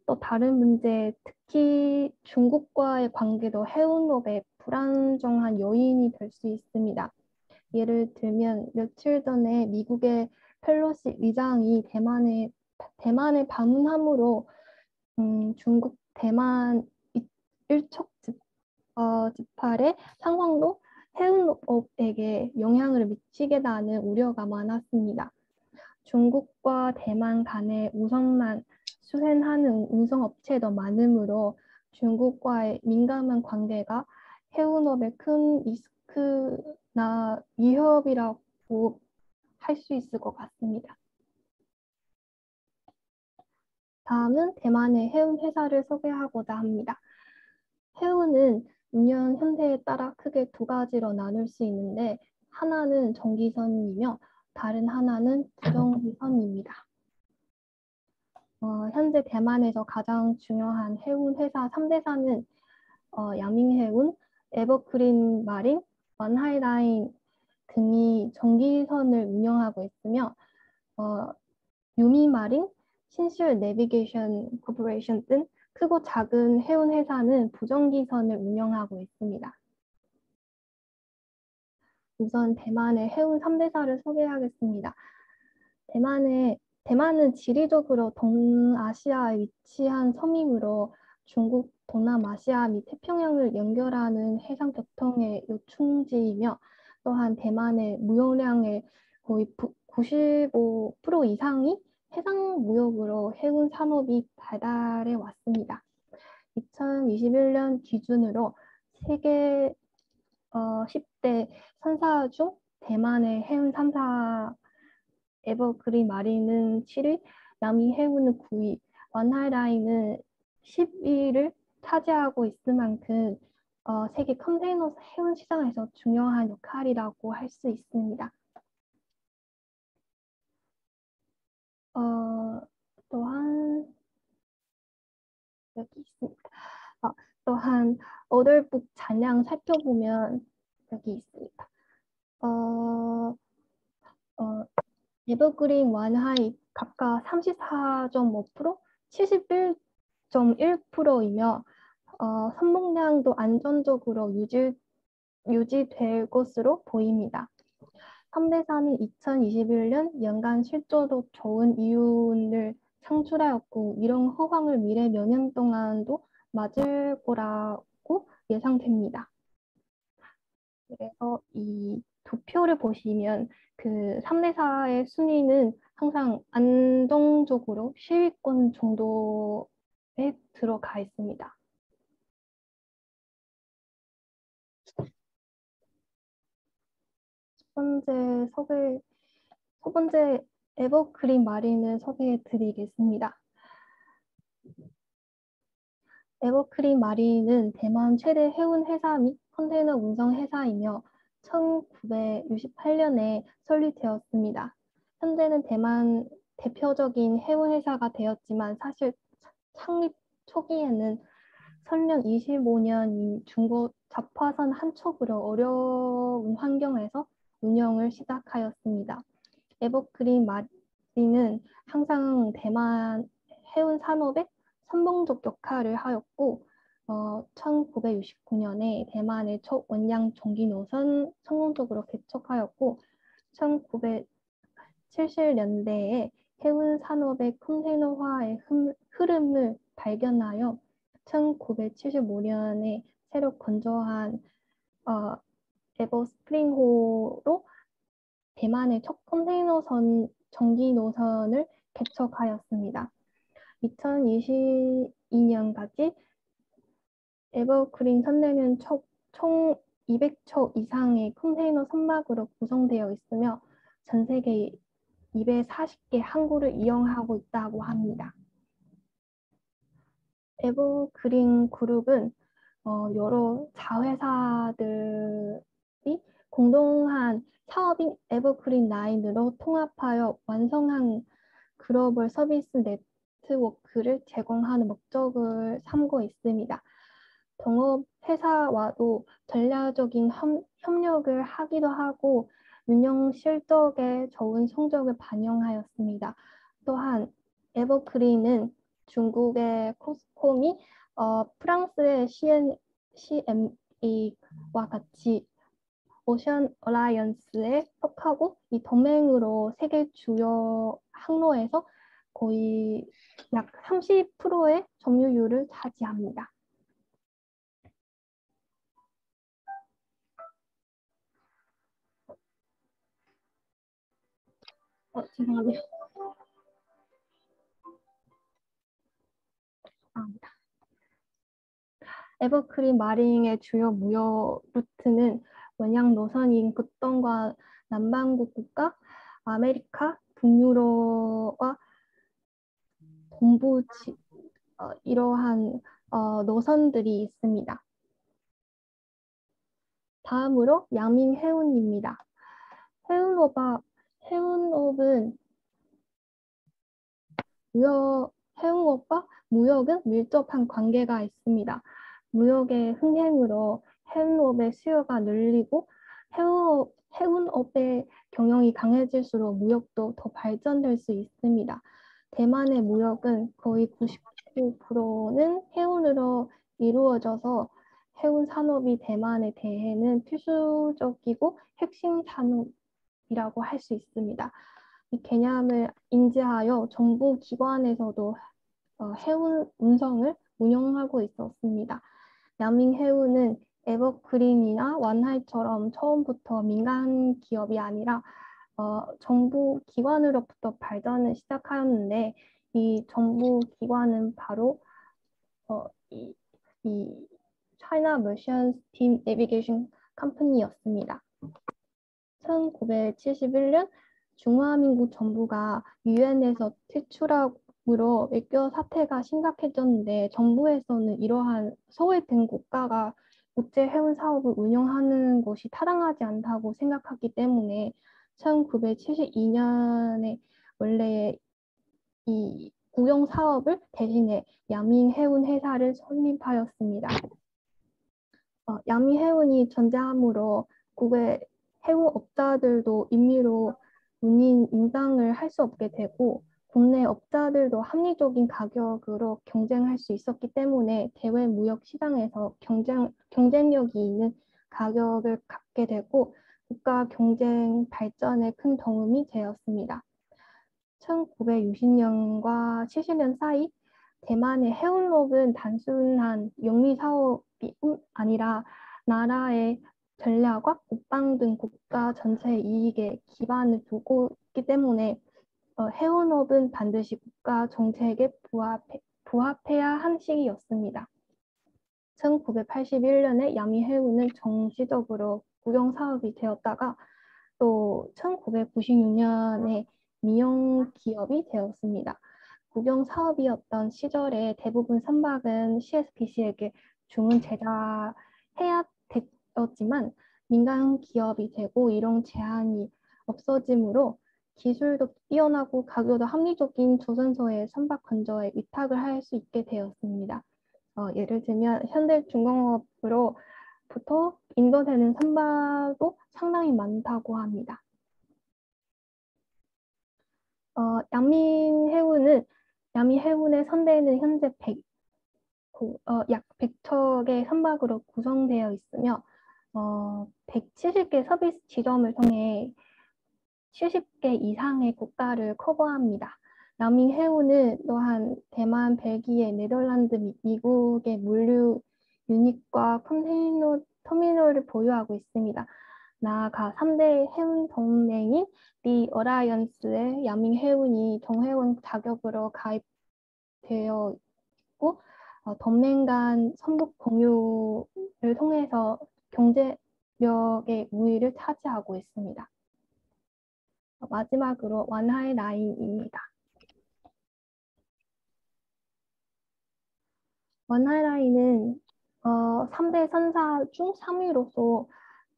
또 다른 문제, 특히 중국과의 관계도 해운업의 불안정한 요인이 될 수 있습니다. 예를 들면 며칠 전에 미국의 펠로시 의장이 대만에 방문함으로 중국 대만 일촉 지팔의 상황도 해운업에게 영향을 미치겠다는 우려가 많았습니다. 중국과 대만 간의 우선만 수행하는 운송업체도 많으므로 중국과의 민감한 관계가 해운업의 큰 리스크나 위협이라고 할 수 있을 것 같습니다. 다음은 대만의 해운 회사를 소개하고자 합니다. 해운은 운영 형태에 따라 크게 두 가지로 나눌 수 있는데 하나는 정기선이며 다른 하나는 부정기선입니다. 현재 대만에서 가장 중요한 해운 회사 3대사는 양민해운, 에버그린 마린, 완하이라인 등이 정기선을 운영하고 있으며 유미마린, 신실 내비게이션 코퍼레이션 등 크고 작은 해운 회사는 부정기선을 운영하고 있습니다. 우선 대만의 해운 3대사를 소개하겠습니다. 대만은 지리적으로 동아시아에 위치한 섬이므로 중국, 동남아시아 및 태평양을 연결하는 해상 교통의 요충지이며 또한 대만의 무역량의 거의 95% 이상이 해상 무역으로 해운 산업이 발달해 왔습니다. 2021년 기준으로 세계 10대 선사 중 대만의 해운 3사 에버그린 마린은 7위, 양민해운은 9위, 완하이라인은 10위를 차지하고 있을 만큼 세계 컨테이너 해운 시장에서 중요한 역할이라고 할 수 있습니다. 또한 여기 있습니다. 또한 어덜북 잔량 살펴보면 여기 있습니다. 에버그린, 완하이 각각 34.5%, 71.1%이며 선봉량도 안정적으로 유지될 것으로 보입니다. 3대사는 2021년 연간 실적도 좋은 이윤을 창출하였고 이런 허황을 미래 몇 년 동안도 맞을 거라고 예상됩니다. 그래서 이 두 표를 보시면 그 3대사의 순위는 항상 안정적으로 10위권 정도에 들어가 있습니다. 첫 번째 에버그린 마린을 소개해 드리겠습니다. 에버그린 마린은 대만 최대 해운 회사 및 컨테이너 운송 회사이며 1968년에 설립되었습니다. 현재는 대만 대표적인 해운 회사가 되었지만 사실 창립 초기에는 설령 25년인 중국 자파선 한 척으로 어려운 환경에서 운영을 시작하였습니다. 에버그린 마린은 항상 대만 해운 산업의 선봉적 역할을 하였고 1969년에 대만의 첫 원양 전기 노선 성공적으로 개척하였고 1970년대에 해운 산업의 컨테이너화의 흐름을 발견하여 1975년에 새로 건조한 에버스프링호로 대만의 첫 컨테이너 전기 노선을 개척하였습니다. 2022년까지 에버그린 선내는 총 200척 이상의 컨테이너 선박으로 구성되어 있으며 전 세계 240개 항구를 이용하고 있다고 합니다. 에버그린 그룹은 여러 자회사들이 공동한 사업인 에버그린 라인으로 통합하여 완성한 글로벌 서비스 네트워크를 제공하는 목적을 삼고 있습니다. 동업 회사와도 전략적인 협력을 하기도 하고 운영 실적에 좋은 성적을 반영하였습니다. 또한 에버그린은 중국의 코스콤이 프랑스의 CMA와 같이 오션 어라이언스에 속하고 이 동맹으로 세계 주요 항로에서 거의 약 30%의 점유율을 차지합니다. 죄송합니다. 에버그린 마링의 주요 무역 루트는 원양 노선인 극동과 남반구 국가, 아메리카, 북유럽과 동부 이러한 노선들이 있습니다. 다음으로 양민 해운입니다. 해운업은 해운업과 무역은 밀접한 관계가 있습니다. 무역의 흥행으로 해운업의 수요가 늘리고 해운업의 경영이 강해질수록 무역도 더 발전될 수 있습니다. 대만의 무역은 거의 99%는 해운으로 이루어져서 해운 산업이 대만에 대해는 필수적이고 핵심 산업이라고 할 수 있습니다. 이 개념을 인지하여 정부 기관에서도 해운 운송을 운영하고 있었습니다. 양민해운은 에버그린이나 완하이처럼 처음부터 민간 기업이 아니라 정부 기관으로부터 발전을 시작하였는데 이 정부 기관은 바로 이 China Merchant Steam Navigation Company였습니다. 1971년 중화민국 정부가 유엔에서 퇴출함으로 외교 사태가 심각해졌는데 정부에서는 이러한 소외된 국가가 국제 해운 사업을 운영하는 것이 타당하지 않다고 생각하기 때문에 1972년에 원래 이 국영 사업을 대신해 양민해운 회사를 설립하였습니다. 양민해운이 존재함으로 국외 해운업자들도 임의로 운임 인상을 할 수 없게 되고 국내 업자들도 합리적인 가격으로 경쟁할 수 있었기 때문에 대외 무역 시장에서 경쟁력이 있는 가격을 갖게 되고 국가 경쟁 발전에 큰 도움이 되었습니다. 1960년과 70년 사이 대만의 해운업은 단순한 영리 사업이 아니라 나라의 전략과 국방 등 국가 전체의 이익에 기반을 두고 있기 때문에 해운업은 반드시 국가 정책에 부합해야 한 시기였습니다. 1981년에 양미해운은 정식적으로 국영사업이 되었다가 또 1996년에 민영기업이 되었습니다. 국영사업이었던 시절에 대부분 선박은 CSPC에게 주문 제작해야 되었지만 민간 기업이 되고 이런 제한이 없어지므로 기술도 뛰어나고 가격도 합리적인 조선소의 선박 건조에 위탁을 할 수 있게 되었습니다. 예를 들면 현대중공업으로부터 인도되는 선박도 상당히 많다고 합니다. 양미해운의 선대는 현재 약 100척의 선박으로 구성되어 있으며 170개 서비스 지점을 통해 70개 이상의 국가를 커버합니다. 양민해운은 또한 대만, 벨기에, 네덜란드 및 미국의 물류 유닛과 컨테이너 터미널을 보유하고 있습니다. 나아가 3대 해운 동맹인 The Alliance의 양민해운이 정회원 자격으로 가입되어 있고 동맹 간 선박 공유를 통해서 경제력의 우위를 차지하고 있습니다. 마지막으로 완하이 라인입니다. 완하이 라인은 3대 선사 중 3위로서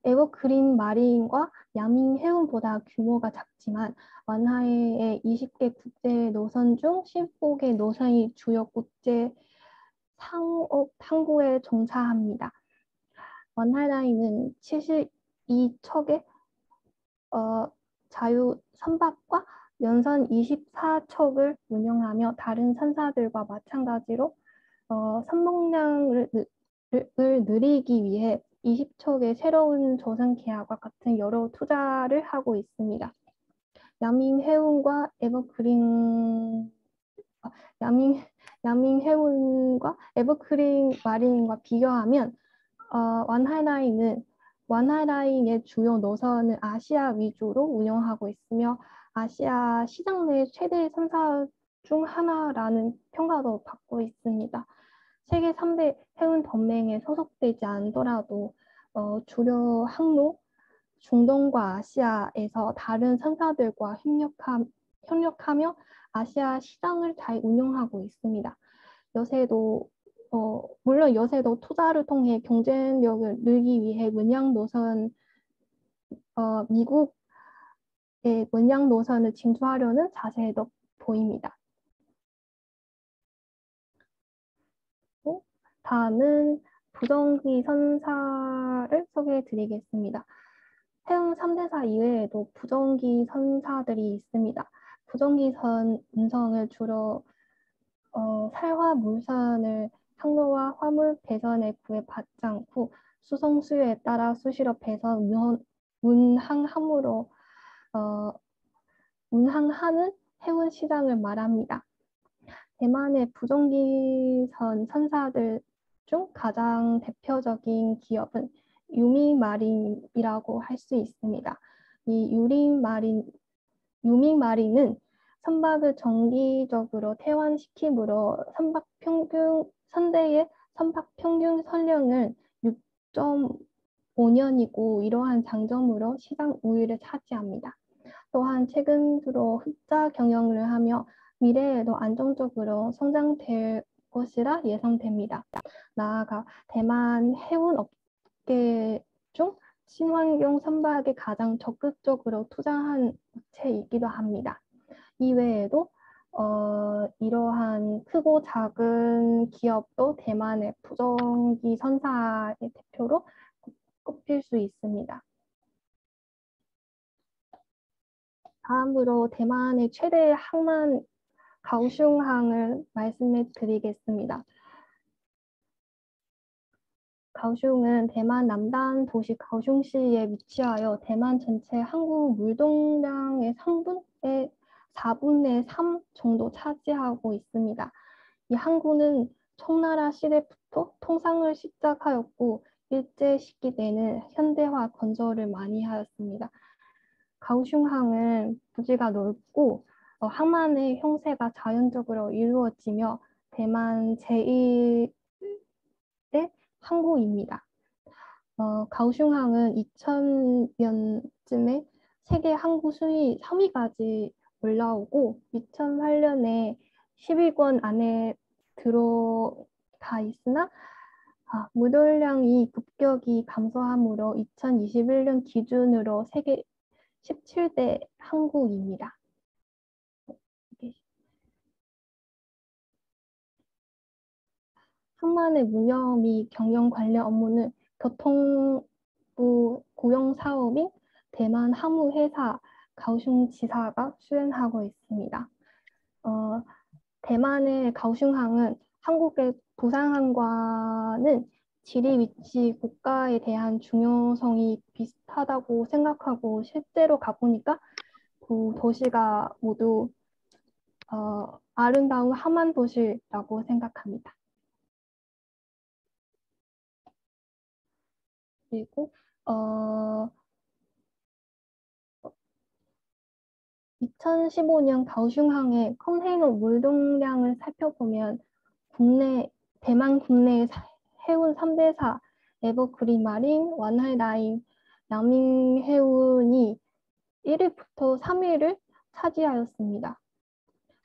에버그린 마린과 양민해운보다 규모가 작지만 완하이의 20개 국제 노선 중 15개 노선이 주요 국제 상업 항구에 종사합니다. 완하이 라인은 72척의 자유 선박과 연선 24척을 운영하며 다른 선사들과 마찬가지로 선봉량을 늘리기 위해 20척의 새로운 조선 계약과 같은 여러 투자를 하고 있습니다. 야민해운과 에버그린 마린과 비교하면 완하라인의 주요 노선은 아시아 위주로 운영하고 있으며 아시아 시장 내 최대 3사 중 하나라는 평가도 받고 있습니다. 세계 3대 해운 동맹에 소속되지 않더라도 주요 항로 중동과 아시아에서 다른 선사들과 협력하며 아시아 시장을 잘 운영하고 있습니다. 물론 요새도 투자를 통해 경쟁력을 늘리기 위해 미국의 문양 노선을 진출하려는 자세도 보입니다. 다음은 부정기 선사를 소개해 드리겠습니다. 해운 3대사 이외에도 부정기 선사들이 있습니다. 부정기 운송을 주로 살화물선을 항로와 화물 배선에 구애받지 않고 수송 수요에 따라 수시로 배선 운항하는 해운 시장을 말합니다. 대만의 부정기선 선사들 중 가장 대표적인 기업은 유밍마린이라고 할 수 있습니다. 이 유밍마린은 선박을 정기적으로 퇴원시키므로 선대의 선박 평균 선량은 6.5년이고 이러한 장점으로 시장 우위를 차지합니다. 또한 최근 들어 흑자 경영을 하며 미래에도 안정적으로 성장될 것이라 예상됩니다. 나아가 대만 해운 업계 중 친환경 선박에 가장 적극적으로 투자한 업체이기도 합니다. 이외에도 이러한 크고 작은 기업도 대만의 부정기 선사의 대표로 꼽힐 수 있습니다. 다음으로 대만의 최대 항만 가오슝항을 말씀해 드리겠습니다. 가오슝은 대만 남단 도시 가오슝시에 위치하여 대만 전체 항구 물동량의 4분의 3 정도 차지하고 있습니다. 이 항구는 청나라 시대부터 통상을 시작하였고 일제 시기 때는 현대화 건설을 많이 하였습니다. 가오슝항은 부지가 넓고 항만의 형세가 자연적으로 이루어지며 대만 제1의 항구입니다. 가오슝항은 2000년쯤에 세계 항구 순위 3위까지 올라오고 2008년에 10위권 안에 들어가 있으나 무돌량이 급격히 감소함으로 2021년 기준으로 세계 17대 항구입니다. 항만의 운영 및 경영 관련 업무는 교통부 고용사업인 대만 항무회사 가오슝지사가 수행하고 있습니다. 대만의 가오슝항은 한국의 부산항과는 지리 위치 국가에 대한 중요성이 비슷하다고 생각하고 실제로 가보니까 그 도시가 모두 아름다운 항만 도시라고 생각합니다. 그리고 2015년 가오슝항의 컨테이너 물동량을 살펴보면 대만 국내 해운 3대사 에버그린 마린, 완하라인, 양민해운이 1위부터 3위를 차지하였습니다.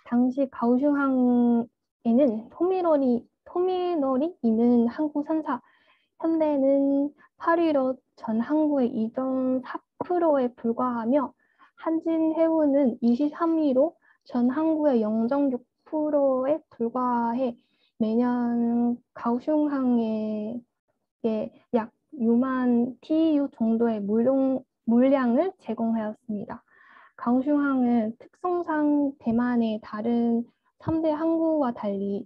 당시 가오슝항에는 터미널이 있는 항구 선사 현대는 8위로 전 항구의 2.4%에 불과하며 한진해운은 23위로 전 항구의 0.6%에 불과해 매년 가오슝항에 약 6만 TEU 정도의 물량을 제공하였습니다. 강슝항은 특성상 대만의 다른 3대 항구와 달리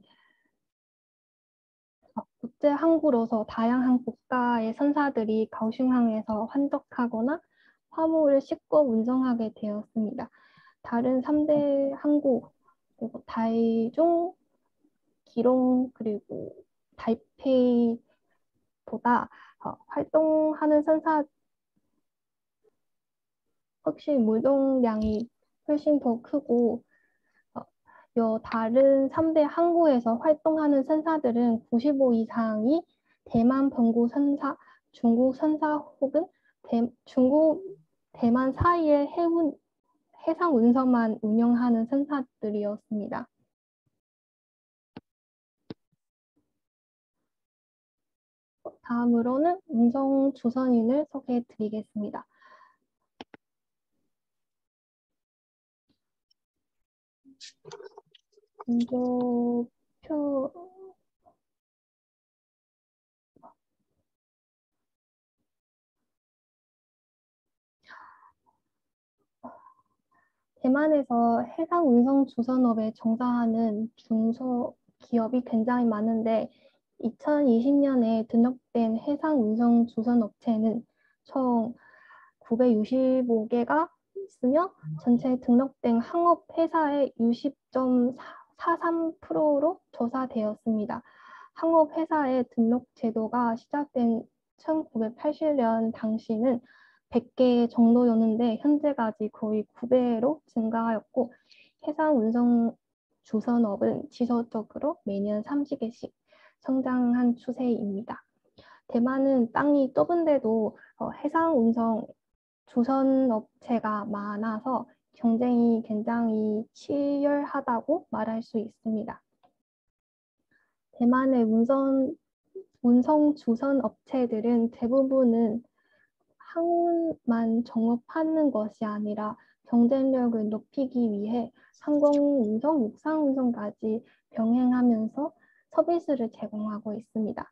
국제 항구로서 다양한 국가의 선사들이 가오슝항에서 환적하거나 화물을 싣고 운송하게 되었습니다. 다른 3대 항구, 그리고 다이중, 기롱, 그리고 타이페이보다 활동하는 선사 혹시 물동량이 훨씬 더 크고 다른 3대 항구에서 활동하는 선사들은 95 이상이 대만 본국 선사, 중국 선사 혹은 대만 사이의 해상 운선만 운영하는 선사들이었습니다. 다음으로는 운송 조선인을 소개해 드리겠습니다. 먼저 대만에서 해상 운송 조선업에 종사하는 중소기업이 굉장히 많은데 2020년에 등록된 해상 운송 조선업체는 총 965개가 있으며 전체 등록된 항업회사의 60.43%로 조사되었습니다. 항업회사의 등록 제도가 시작된 1980년 당시는 100개 정도였는데 현재까지 거의 9배로 증가하였고 해상 운송 조선업은 지속적으로 매년 30개씩 성장한 추세입니다. 대만은 땅이 좁은데도 해상 운송 조선업체가 많아서 경쟁이 굉장히 치열하다고 말할 수 있습니다. 대만의 운송 조선업체들은 대부분은 항운만 정업하는 것이 아니라 경쟁력을 높이기 위해 항공운송, 육상운송까지 병행하면서 서비스를 제공하고 있습니다.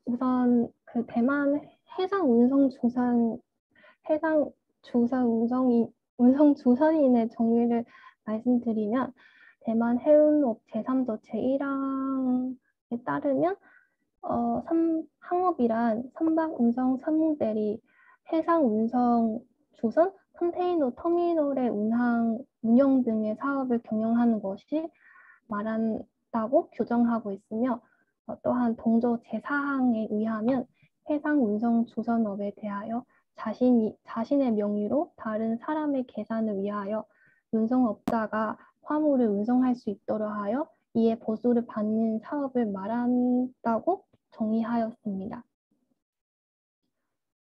우선 그 대만 운송 조선인의 정의를 말씀드리면 대만 해운업 제3조 제1항에 따르면 항업이란 선박 운송 선무대리, 해상 운송 조선, 컨테이너 터미널의 운영 등의 사업을 경영하는 것이 말한다고 규정하고 있으며 또한 동조 제4항에 의하면 해상 운송 조선업에 대하여 자신의 명의로 다른 사람의 계산을 위하여 운송업자가 화물을 운송할 수 있도록 하여 이에 보수를 받는 사업을 말한다고 정의하였습니다.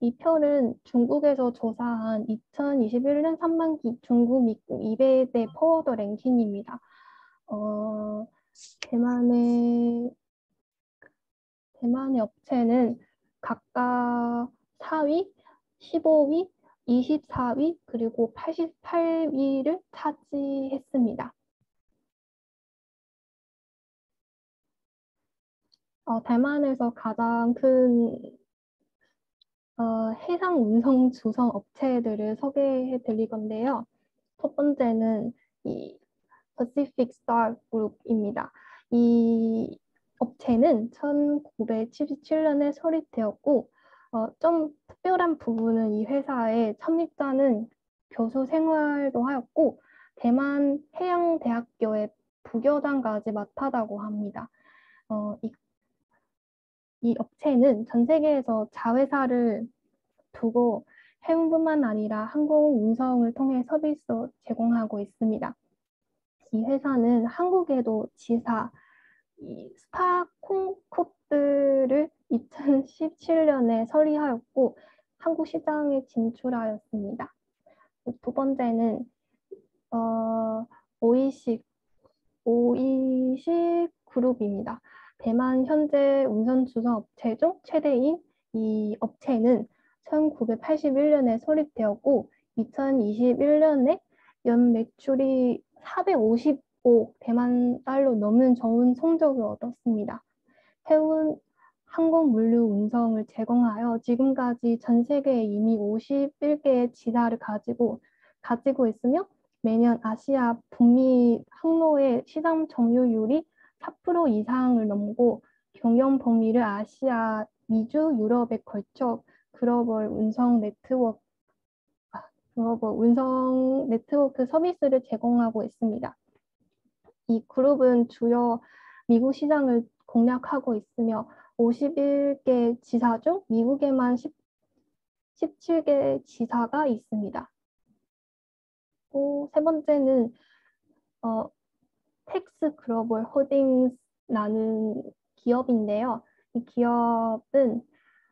이 표는 중국에서 조사한 2021년 상반기 중국 미국 200대 포워더 랭킹입니다. 대만의 업체는 각각 4위, 15위, 24위, 그리고 88위를 차지했습니다. 대만에서 가장 큰 해상 운송 조선 업체들을 소개해 드릴 건데요. 첫 번째는 이 Pacific Star Group입니다. 이 업체는 1977년에 설립되었고 좀 특별한 부분은 이 회사의創立자는 교수 생활도 하였고 대만 해양대학교의 부교장까지 맡았다고 합니다. 이 업체는 전 세계에서 자회사를 두고 해운뿐만 아니라 항공 운송을 통해 서비스 제공하고 있습니다. 이 회사는 한국에도 지사 스타콩코트를 2017년에 설립하였고 한국 시장에 진출하였습니다. 두 번째는 오이식 그룹입니다. 대만 현재 운송 조선 업체 중 최대인 이 업체는 1981년에 설립되었고 2021년에 연 매출이 455 꼭 대만 달러 넘는 좋은 성적을 얻었습니다. 해운 항공 물류 운송을 제공하여 지금까지 전 세계에 이미 51개의 지사를 가지고 있으며 매년 아시아 북미 항로의 시장 점유율이 4% 이상을 넘고 경영 범위를 아시아, 미주, 유럽에 걸쳐 글로벌 운송 네트워크 서비스를 제공하고 있습니다. 이 그룹은 주요 미국 시장을 공략하고 있으며 51개 지사 중 미국에만 17개 지사가 있습니다. 또 세 번째는 텍스 글로벌 홀딩스라는 기업인데요. 이 기업은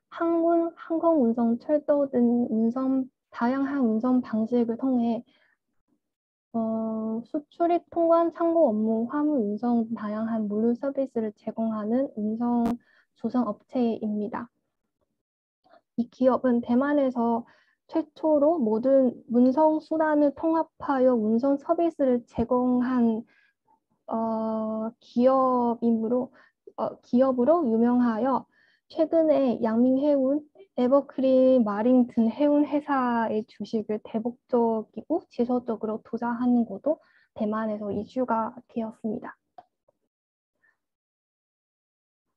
항공 운송, 철도 등 다양한 운송 방식을 통해 수출입, 통관, 창고 업무, 화물 운송 다양한 물류 서비스를 제공하는 운송 조성 업체입니다. 이 기업은 대만에서 최초로 모든 운송 수단을 통합하여 운송 서비스를 제공한 기업으로 유명하여 최근에 양민해운, 에버크린 마린 등 해운 회사의 주식을 대폭적이고 지속적으로 투자하는 것도 대만에서 이슈가 되었습니다.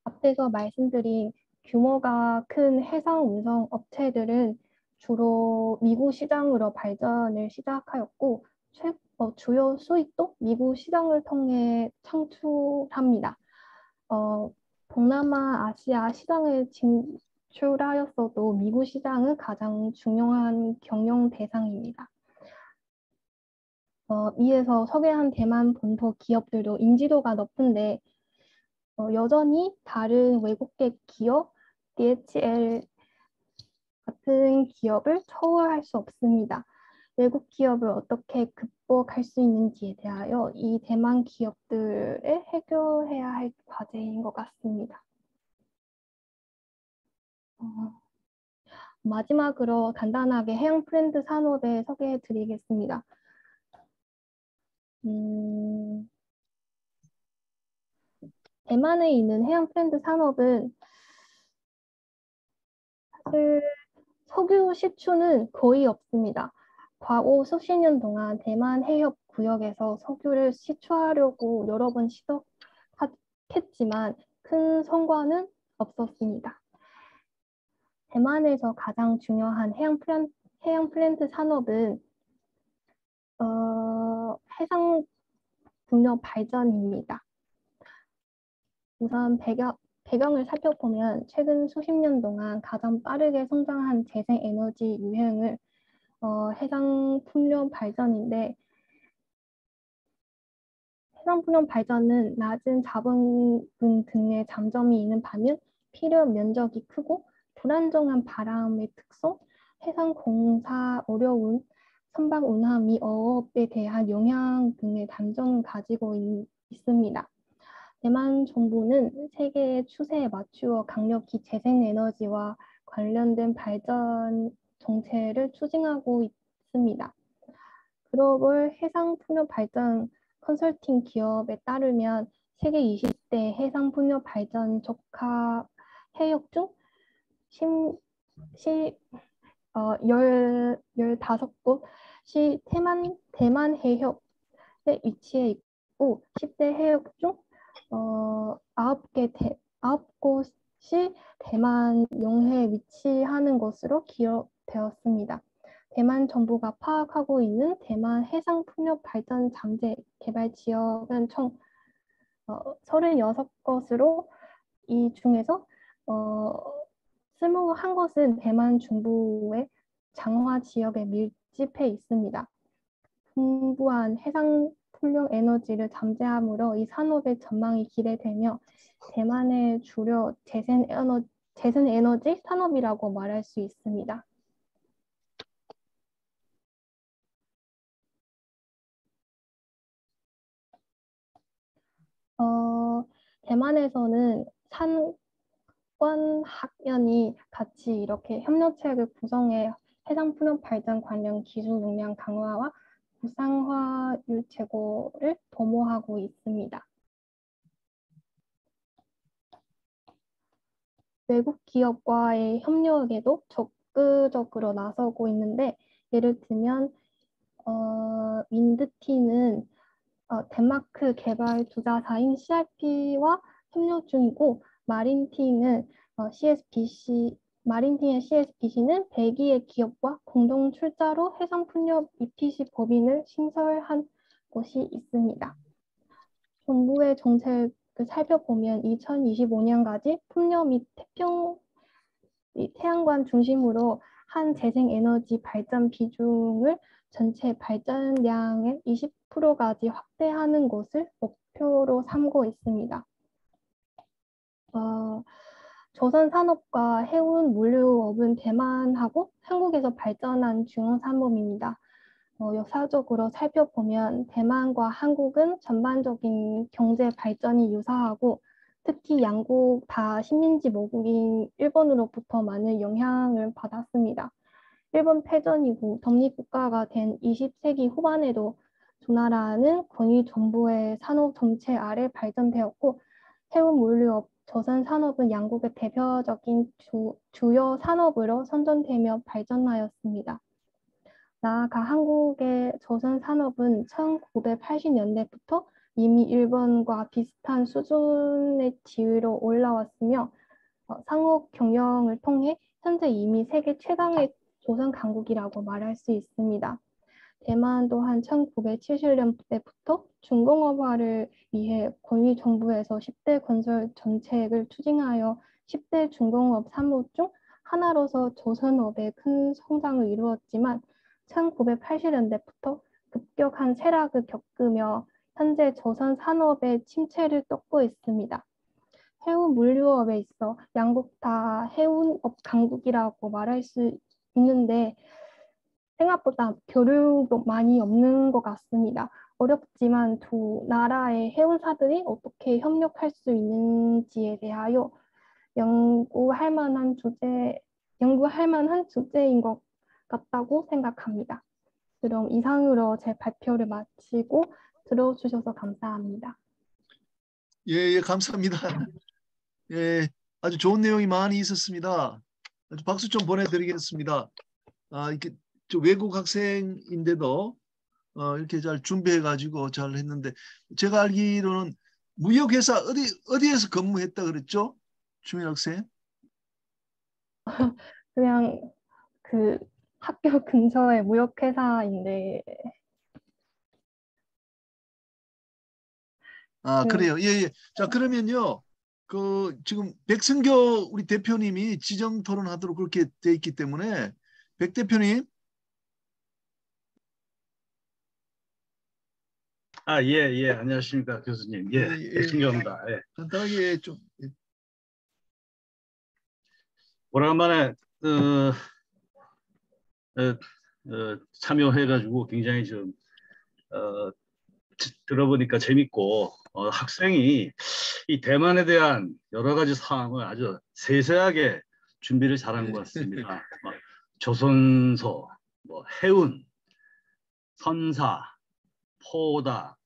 앞에서 말씀드린 규모가 큰 해상 운송 업체들은 주로 미국 시장으로 발전을 시작하였고 주요 수익도 미국 시장을 통해 창출합니다. 동남아, 아시아 시장을 진출하였어도 미국 시장은 가장 중요한 경영 대상입니다. 위에서 소개한 대만 본토 기업들도 인지도가 높은데 여전히 다른 외국계 기업, DHL 같은 기업을 초월할 수 없습니다. 외국 기업을 어떻게 극복할 수 있는지에 대하여 이 대만 기업들에 해결해야 할 과제인 것 같습니다. 마지막으로 간단하게 해양 브랜드 산업에 소개해 드리겠습니다. 대만에 있는 해양 브랜드 산업은 사실 석유 시추는 거의 없습니다. 과거 수십 년 동안 대만 해협 구역에서 석유를 시추하려고 여러 번 시도했지만 큰 성과는 없었습니다. 대만에서 가장 중요한 해양 플랜트 산업은 해상 풍력 발전입니다. 우선 배경을 살펴보면 최근 수십 년 동안 가장 빠르게 성장한 재생에너지 유형을 해상 풍력 발전인데 해상 풍력 발전은 낮은 자본금 등의 장점이 있는 반면 필요 면적이 크고 불안정한 바람의 특성, 해상 공사 어려운 선박 운항 및 어업에 대한 영향 등의 단점을 가지고 있습니다. 대만 정부는 세계의 추세에 맞추어 강력히 재생에너지와 관련된 발전 정책을 추진하고 있습니다. 글로벌 해상풍력 발전 컨설팅 기업에 따르면 세계 20대 해상풍력 발전 적합 해역 중 15곳이 대만 해역에 위치해 있고 10대 해역 중 9곳이 대만 영해에 위치하는 것으로 기록되었습니다. 대만 정부가 파악하고 있는 대만 해상풍력 발전 잠재 개발 지역은 총 36곳으로 이 중에서 21곳은 대만 중부의 장화 지역에 밀집해 있습니다. 풍부한 해상 풍력 에너지를 잠재함으로 이 산업의 전망이 기대되며 대만의 주력 재생에너지 산업이라고 말할 수 있습니다. 대만에서는 산관학연이 같이 이렇게 협력체를 구성해 해상 풍력 발전 관련 기술 역량 강화와 무상화율 제고를 도모하고 있습니다. 외국 기업과의 협력에도 적극적으로 나서고 있는데, 예를 들면 윈드티는 덴마크 개발 투자사인 CRP와 협력 중이고, 마린팅의 CSBC는 벨기에 기업과 공동 출자로 해상 풍력 EPC 법인을 신설한 곳이 있습니다. 정부의 정책을 살펴보면 2025년까지 풍력 및 태양광 중심으로 한 재생에너지 발전 비중을 전체 발전량의 20%까지 확대하는 것을 목표로 삼고 있습니다. 조선산업과 해운 물류업은 대만하고 한국에서 발전한 중앙 산업입니다. 역사적으로 살펴보면 대만과 한국은 전반적인 경제 발전이 유사하고, 특히 양국 다 식민지 모국인 일본으로부터 많은 영향을 받았습니다. 일본 패전 이후 독립국가가 된 20세기 후반에도 두 나라는 권위 정부의 산업 정책 아래 발전되었고, 해운 물류업, 조선 산업은 양국의 대표적인 주요 산업으로 선전되며 발전하였습니다. 나아가 한국의 조선 산업은 1980년대부터 이미 일본과 비슷한 수준의 지위로 올라왔으며, 상업 경영을 통해 현재 이미 세계 최강의 조선 강국이라고 말할 수 있습니다. 대만 또한 1970년대부터 중공업화를 위해 권위 정부에서 10대 건설 정책을 추진하여 10대 중공업 산업 중 하나로서 조선업의 큰 성장을 이루었지만, 1980년대부터 급격한 쇠락을 겪으며 현재 조선 산업의 침체를 겪고 있습니다. 해운 물류업에 있어 양국 다 해운업 강국이라고 말할 수 있는데, 생각보다 교류도 많이 없는 것 같습니다. 어렵지만 두 나라의 해운사들이 어떻게 협력할 수 있는지에 대하여 연구할 만한 주제인 것 같다고 생각합니다. 그럼 이상으로 제 발표를 마치고 들어주셔서 감사합니다. 예, 감사합니다. 예, 아주 좋은 내용이 많이 있었습니다. 아주 박수 좀 보내드리겠습니다. 이렇게 외국 학생인데도 이렇게 잘 준비해가지고 잘 했는데, 제가 알기로는 무역회사 어디에서 근무했다 그랬죠? 주민 학생? 그냥 그 학교 근처의 무역회사인데. 그래요. 예. 자, 그러면요. 지금 백승교 우리 대표님이 지정 토론하도록 그렇게 돼 있기 때문에, 백 대표님. 예. 안녕하십니까, 교수님. 예. 백승교입니다. 예. 간단하게 좀. 오랜만에 참여해가지고 굉장히 좀 들어보니까 재밌고, 학생이 이 대만에 대한 여러 가지 사항을 아주 세세하게 준비를 잘한 것 같습니다. 조선소, 해운, 선사, 포다,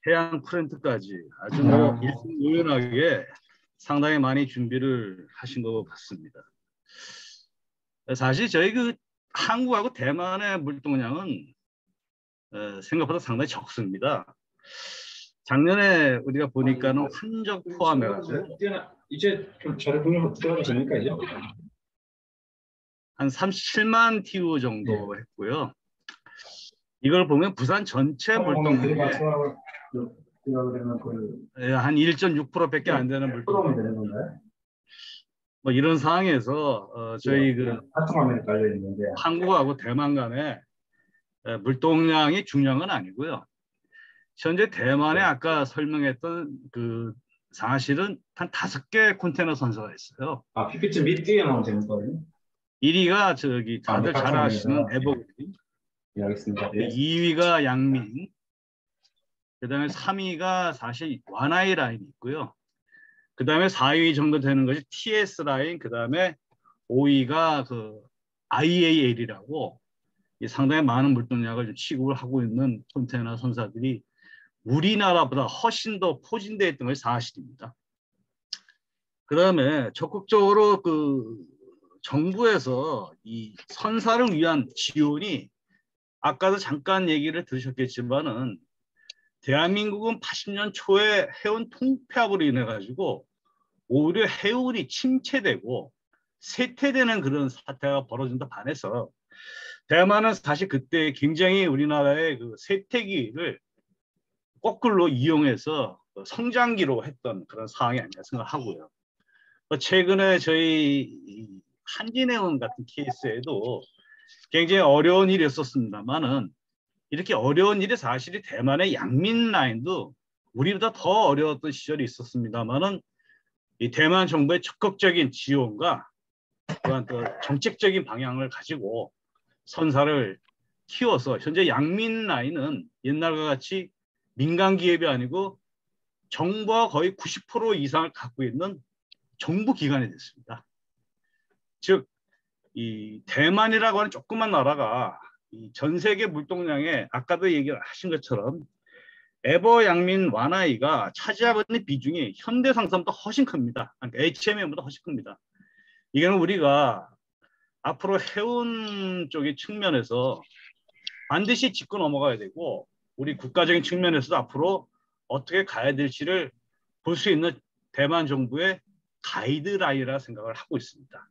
해양 프렌트까지 아주 일목요연하게 상당히 많이 준비를 하신 것 같습니다. 사실 저희 한국하고 대만의 물동량은 생각보다 상당히 적습니다. 작년에 우리가 보니까는 환적 포함해가지고 이제 좀 자료 보면 들어가도 됩니까 이제? 한 37만 TU 정도 했고요. 이걸 보면 부산 전체 물동량의 한 1.6%밖에 안 되는 물동량. 이런 상황에서 저희 한국하고 대만 간의 물동량이 중요한 건 아니고요. 현재 대만에 아까 설명했던 사실은 한 5개 컨테이너 선소가 있어요. PPT 밑 뒤에 나오면 되는 거예요? 1위가 다들 잘 아시는 에버그린. 예, 알겠습니다. 예. 2위가 양민. 그다음에 3위가 사실 완하이 라인이 있고요. 그다음에 4위 정도 되는 것이 TS 라인. 그다음에 5위가 IAL이라고 이 상당히 많은 물동량을 좀 취급을 하고 있는 컨테이너 선사들이 우리나라보다 훨씬 더 포진되어 있던 것이 사실입니다. 그다음에 적극적으로 그 정부에서 이 선사를 위한 지원이 아까도 잠깐 얘기를 들으셨겠지만은 대한민국은 80년 초에 해운 통폐합으로 인해 가지고 오히려 해운이 침체되고 쇠퇴되는 그런 사태가 벌어진다 반해서 대만은 사실 그때 굉장히 우리나라의 그 쇠퇴기를 거꾸로 이용해서 성장기로 했던 그런 상황이 아니라 생각하고요. 최근에 저희 한진해운 같은 케이스에도 굉장히 어려운 일이었었습니다만은 이렇게 어려운 일이 사실이 대만의 양민 라인도 우리보다 더 어려웠던 시절이 있었습니다만은 이 대만 정부의 적극적인 지원과 또한 또 정책적인 방향을 가지고 선사를 키워서 현재 양민 라인은 옛날과 같이 민간 기업이 아니고 정부가 거의 90% 이상을 갖고 있는 정부 기관이 됐습니다. 즉, 이 대만이라고 하는 조그만 나라가 이 전 세계 물동량에 아까도 얘기를 하신 것처럼 에버 양민 완화이가 차지하고 있는 비중이 현대상선보다 훨씬 큽니다. 그러니까 HMM보다 훨씬 큽니다. 이거는 우리가 앞으로 해운 쪽의 측면에서 반드시 짚고 넘어가야 되고 우리 국가적인 측면에서도 앞으로 어떻게 가야 될지를 볼 수 있는 대만 정부의 가이드라인이라 생각을 하고 있습니다.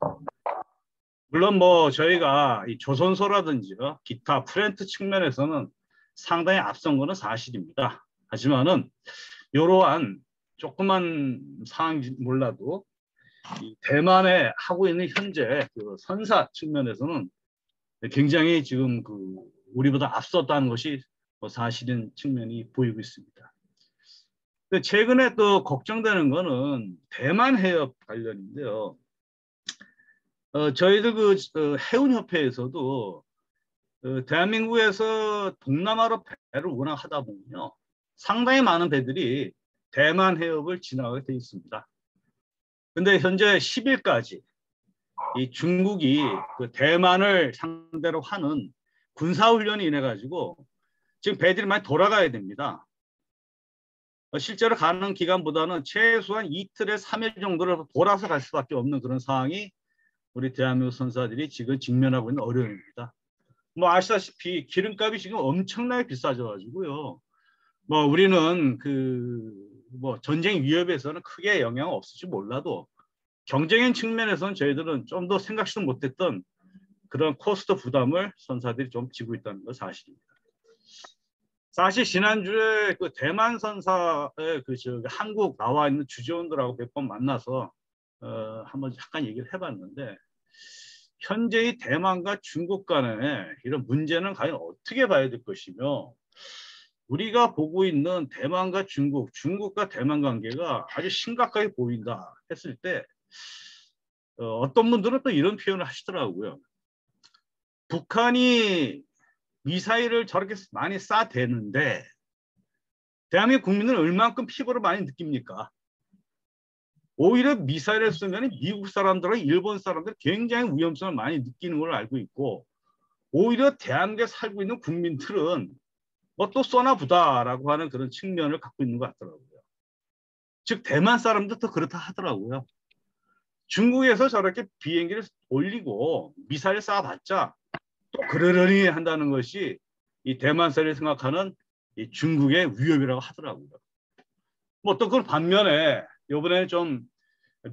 물론 뭐 저희가 이 조선소라든지요 기타 프렌트 측면에서는 상당히 앞선 거는 사실입니다. 하지만은 이러한 조그만 상황인지 몰라도 이 대만에 하고 있는 현재 그 선사 측면에서는 굉장히 지금 그 우리보다 앞섰다는 것이 사실인 측면이 보이고 있습니다. 최근에 또 걱정되는 거는 대만 해협 관련인데요. 저희들 그 해운협회에서도 대한민국에서 동남아로 배를 워낙 하다 보면요. 상당히 많은 배들이 대만 해협을 지나가게 돼 있습니다. 근데 현재 10일까지 이 중국이 그 대만을 상대로 하는 군사훈련이 인해 가지고 지금 배들이 많이 돌아가야 됩니다. 실제로 가는 기간보다는 최소한 이틀에 3일 정도를 돌아서 갈 수밖에 없는 그런 상황이 우리 대한민국 선사들이 지금 직면하고 있는 어려움입니다. 뭐 아시다시피 기름값이 지금 엄청나게 비싸져 가지고요. 뭐 우리는 그 뭐 전쟁 위협에서는 크게 영향 없을지 몰라도 경쟁인 측면에서는 저희들은 좀 더 생각지도 못했던 그런 코스트 부담을 선사들이 좀 지고 있다는 건 사실입니다. 사실 지난주에 그 대만 선사의 그 한국 나와 있는 주재원들하고 몇 번 만나서 한번 잠깐 얘기를 해봤는데 현재의 대만과 중국 간의 이런 문제는 과연 어떻게 봐야 될 것이며 우리가 보고 있는 대만과 중국, 중국과 대만 관계가 아주 심각하게 보인다 했을 때 어떤 분들은 또 이런 표현을 하시더라고요. 북한이 미사일을 저렇게 많이 쏴대는데 대한민국 국민은 얼만큼 피부를 많이 느낍니까? 오히려 미사일을 쏘면 미국 사람들과 일본 사람들 굉장히 위험성을 많이 느끼는 걸 알고 있고 오히려 대한민국에 살고 있는 국민들은 뭐 또 쏘나 보다라고 하는 그런 측면을 갖고 있는 것 같더라고요. 즉 대만 사람들도 그렇다 하더라고요. 중국에서 저렇게 비행기를 올리고 미사일 쏴봤자 또 그러려니 한다는 것이 이 대만사를 생각하는 이 중국의 위협이라고 하더라고요. 뭐 또 그 반면에 이번에 좀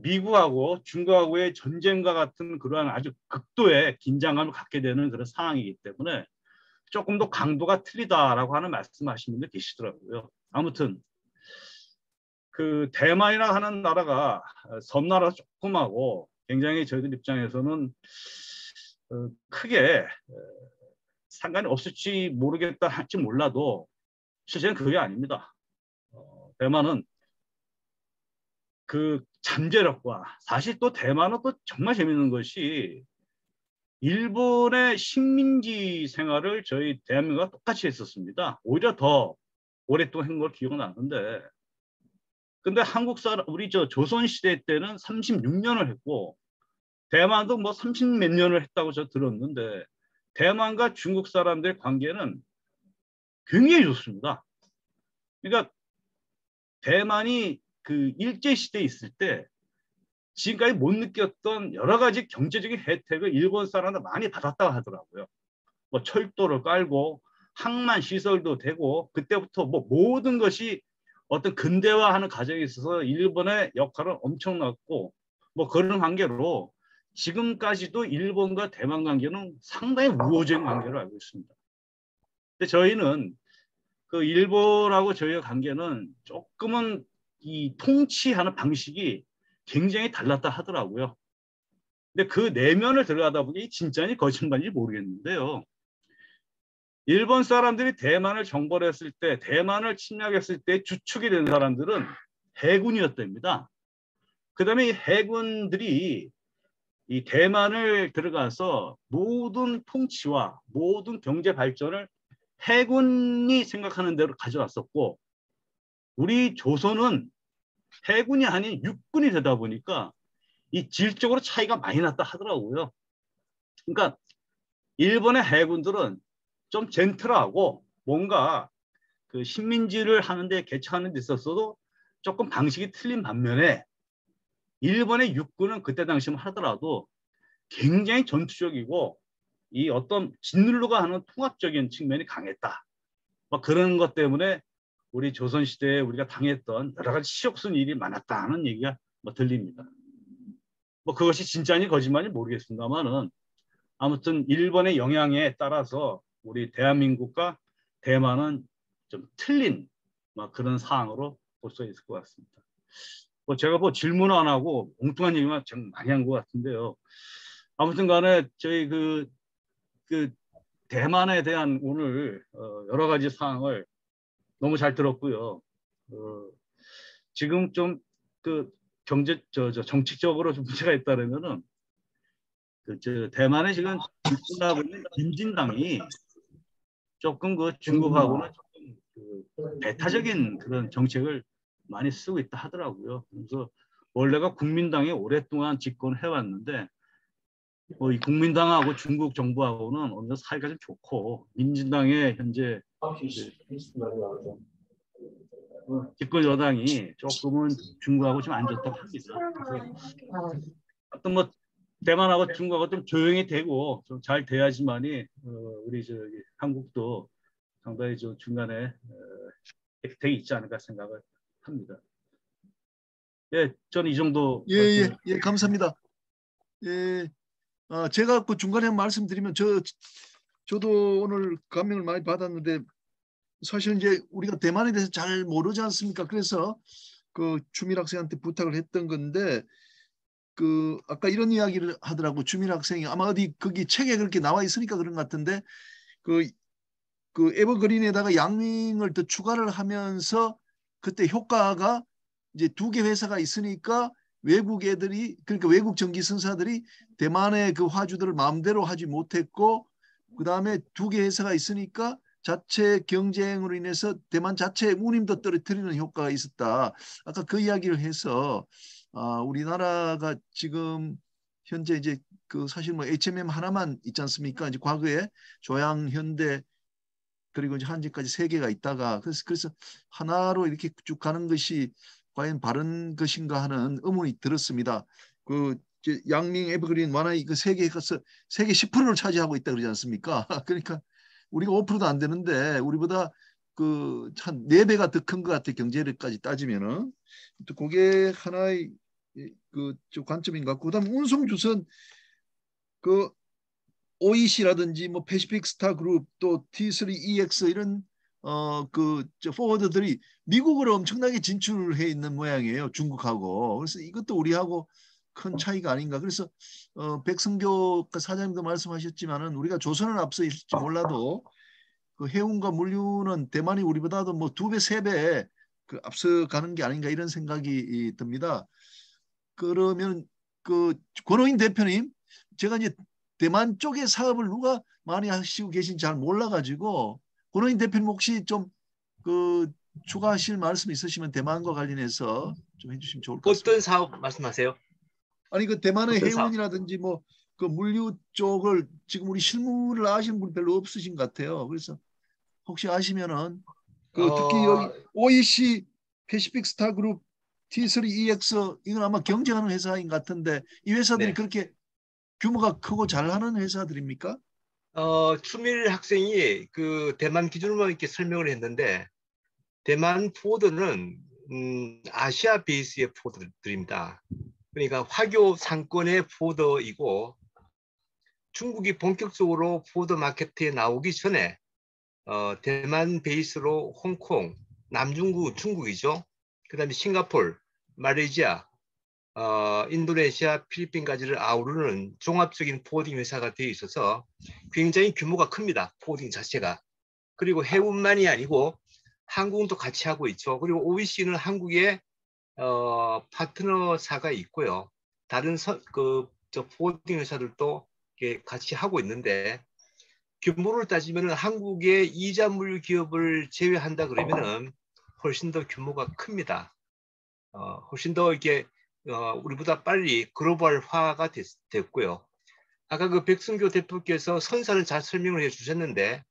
미국하고 중국하고의 전쟁과 같은 그러한 아주 극도의 긴장감을 갖게 되는 그런 상황이기 때문에 조금 더 강도가 틀리다라고 하는 말씀하시는 분들 계시더라고요. 아무튼 그 대만이라 하는 나라가 섬나라 조그마고 굉장히 저희들 입장에서는 크게 상관이 없을지 모르겠다 할지 몰라도 실제는 그게 아닙니다. 대만은 그 잠재력과 사실 또 대만은 또 정말 재밌는 것이 일본의 식민지 생활을 저희 대한민국과 똑같이 했었습니다. 오히려 더 오랫동안 한 걸 기억나는데 근데 한국 사람 우리 저 조선 시대 때는 36년을 했고 대만도 뭐 30몇 년을 했다고 저 들었는데 대만과 중국 사람들의 관계는 굉장히 좋습니다. 그러니까 대만이 그 일제시대에 있을 때 지금까지 못 느꼈던 여러 가지 경제적인 혜택을 일본 사람들 많이 받았다고 하더라고요. 뭐 철도를 깔고 항만 시설도 되고 그때부터 뭐 모든 것이 어떤 근대화하는 과정에 있어서 일본의 역할은 엄청났고 뭐 그런 관계로 지금까지도 일본과 대만 관계는 상당히 우호적인 관계로 알고 있습니다. 근데 저희는 그 일본하고 저희의 관계는 조금은 이 통치하는 방식이 굉장히 달랐다 하더라고요. 근데 그 내면을 들어가다 보니 진짜인지 거짓말인지 모르겠는데요. 일본 사람들이 대만을 정벌했을 때, 대만을 침략했을 때 주축이 된 사람들은 해군이었답니다. 그 다음에 이 해군들이 이 대만을 들어가서 모든 통치와 모든 경제 발전을 해군이 생각하는 대로 가져왔었고, 우리 조선은 해군이 아닌 육군이 되다 보니까 이 질적으로 차이가 많이 났다 하더라고요. 그러니까 일본의 해군들은 좀 젠틀하고 뭔가 그 식민지를 하는데 개척하는 데 있어서도 조금 방식이 틀린 반면에 일본의 육군은 그때 당시만 하더라도 굉장히 전투적이고 이 어떤 짓누르가 하는 통합적인 측면이 강했다. 뭐 그런 것 때문에 우리 조선시대에 우리가 당했던 여러 가지 치욕스러운 일이 많았다는 얘기가 뭐 들립니다. 뭐 그것이 진짜인지 거짓말인지 모르겠습니다만은 아무튼 일본의 영향에 따라서 우리 대한민국과 대만은 좀 틀린 막 그런 사항으로 볼 수 있을 것 같습니다. 뭐 제가 뭐 질문 안 하고 엉뚱한 얘기만 좀 많이 한 것 같은데요. 아무튼 간에 저희 그 대만에 대한 오늘 여러 가지 사항을 너무 잘 들었고요. 지금 좀 그 정치적으로 좀 문제가 있다면은 대만에 지금 집권하고 있는 민진당이 조금 그 중국하고는 조금 그 배타적인 그런 정책을 많이 쓰고 있다 하더라고요. 그래서 원래가 국민당이 오랫동안 집권해 왔는데 이 국민당하고 중국 정부하고는 어느 정도 사이가 좀 좋고 민진당의 현재 집권 여당이 조금은 중국하고 좀 안 좋다고 합니다. 그래서 어떤 뭐 대만하고 중국하고 좀 조용히 되고 좀 잘 돼야지만이 우리 저기 한국도 상당히 저 중간에 혜택이 있지 않을까 생각을 합니다. 예, 저는 이 정도. 예, 감사합니다. 예, 제가 그 중간에 말씀드리면 저도 오늘 감명을 많이 받았는데 사실 이제 우리가 대만에 대해서 잘 모르지 않습니까? 그래서 그 주밀 학생한테 부탁을 했던 건데 그 아까 이런 이야기를 하더라고. 주밀 학생이 아마 어디 거기 책에 그렇게 나와 있으니까 그런 것 같은데 그 에버그린에다가 양밍을 더 추가를 하면서 그때 효과가 이제 2개 회사가 있으니까 외국 애들이 그러니까 외국 전기 선사들이 대만의 그 화주들을 마음대로 하지 못했고 그다음에 2개 회사가 있으니까 자체 경쟁으로 인해서 대만 자체의 운임도 떨어뜨리는 효과가 있었다. 아까 그 이야기를 해서 우리나라가 지금 현재 이제 그 사실 뭐 HMM 하나만 있지 않습니까? 이제 과거에 조양, 현대 그리고 이제 한지까지 3개가 있다가 그래서 하나로 이렇게 쭉 가는 것이 과연 바른 것인가 하는 의문이 들었습니다. 그 양밍, 에버그린, 와나이 그 3개에서 세계 10%를 차지하고 있다 그러지 않습니까? 그러니까 우리가 5%도 안 되는데 우리보다 그 한 4배가 더 큰 것 같아 경제력까지 따지면은. 또 그게 하나의 그 관점인 것 같고 그다음 운송주선 그 OEC라든지 뭐 패시픽 스타 그룹 또 T3EX 이런 포워드들이 미국으로 엄청나게 진출해 있는 모양이에요. 중국하고. 그래서 이것도 우리하고 큰 차이가 아닌가. 그래서 백성교 사장님도 말씀하셨지만은 우리가 조선을 앞서 있을지 몰라도 그 해운과 물류는 대만이 우리보다도 뭐 2배, 3배 그 앞서가는 게 아닌가 이런 생각이 듭니다. 그러면 그 권호인 대표님, 제가 이제 대만 쪽의 사업을 누가 많이 하시고 계신지 잘 몰라가지고 권호인 대표님 혹시 좀 그 추가하실 말씀 있으시면 대만과 관련해서 좀 해주시면 좋을 것 같습니다. 어떤 사업 말씀하세요? 아니 그 대만의 어떤 사업? 해운이라든지 뭐 그 물류 쪽을 지금 우리 실무를 아시는 분 별로 없으신 것 같아요. 그래서 혹시 아시면은 그 특히 여기 OEC 패시픽 스타 그룹 T3EX 이건 아마 경쟁하는 회사인 것 같은데 이 회사들이 네. 그렇게 규모가 크고 잘하는 회사들입니까? 추밀 학생이 그 대만 기준으로만 이렇게 설명을 했는데 대만 포드는 아시아 베이스의 포드들입니다. 그러니까 화교 상권의 포드이고 중국이 본격적으로 포드 마케트에 나오기 전에 대만 베이스로 홍콩, 남중국, 중국이죠. 그다음에 싱가포르, 말레이시아, 인도네시아, 필리핀까지를 아우르는 종합적인 포딩 회사가 되어 있어서 굉장히 규모가 큽니다. 포딩 자체가. 그리고 해운만이 아니고 한국도 같이 하고 있죠. 그리고 OEC는 한국에 파트너사가 있고요. 다른 포딩 회사들도 같이 하고 있는데 규모를 따지면 한국의 이자물 기업을 제외한다 그러면은 훨씬 더 규모가 큽니다. 훨씬 더 이게 우리보다 빨리 글로벌화가 됐고요. 아까 그 백승교 대표께서 선사를 잘 설명을 해주셨는데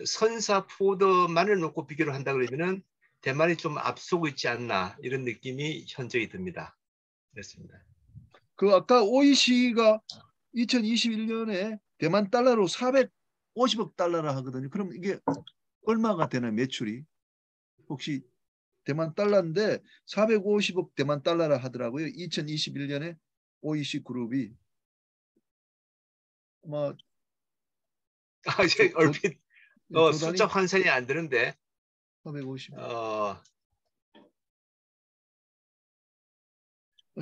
선사 포드만을 놓고 비교를 한다 그러면은 대만이 좀 앞서고 있지 않나 이런 느낌이 현저히 듭니다. 그렇습니다. 그 아까 OEC가 2021년에 대만 달러로 450억 달러라 하거든요. 그럼 이게 얼마가 되나요? 매출이? 혹시 대만 달러인데 450억 대만 달러라 하더라고요. 2021년에 OECD 그룹이 뭐 이제 얼핏 숫자 환산이 안 되는데 450.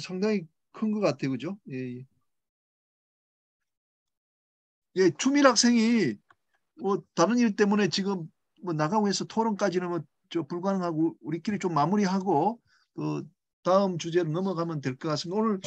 상당히 큰 것 같아요, 그죠? 예, 예. 예, 추밀 학생이 뭐 다른 일 때문에 지금 뭐 나가고 해서 토론까지는 뭐 저 불가능하고 우리끼리 좀 마무리하고 그 다음 주제로 넘어가면 될 것 같습니다. 오늘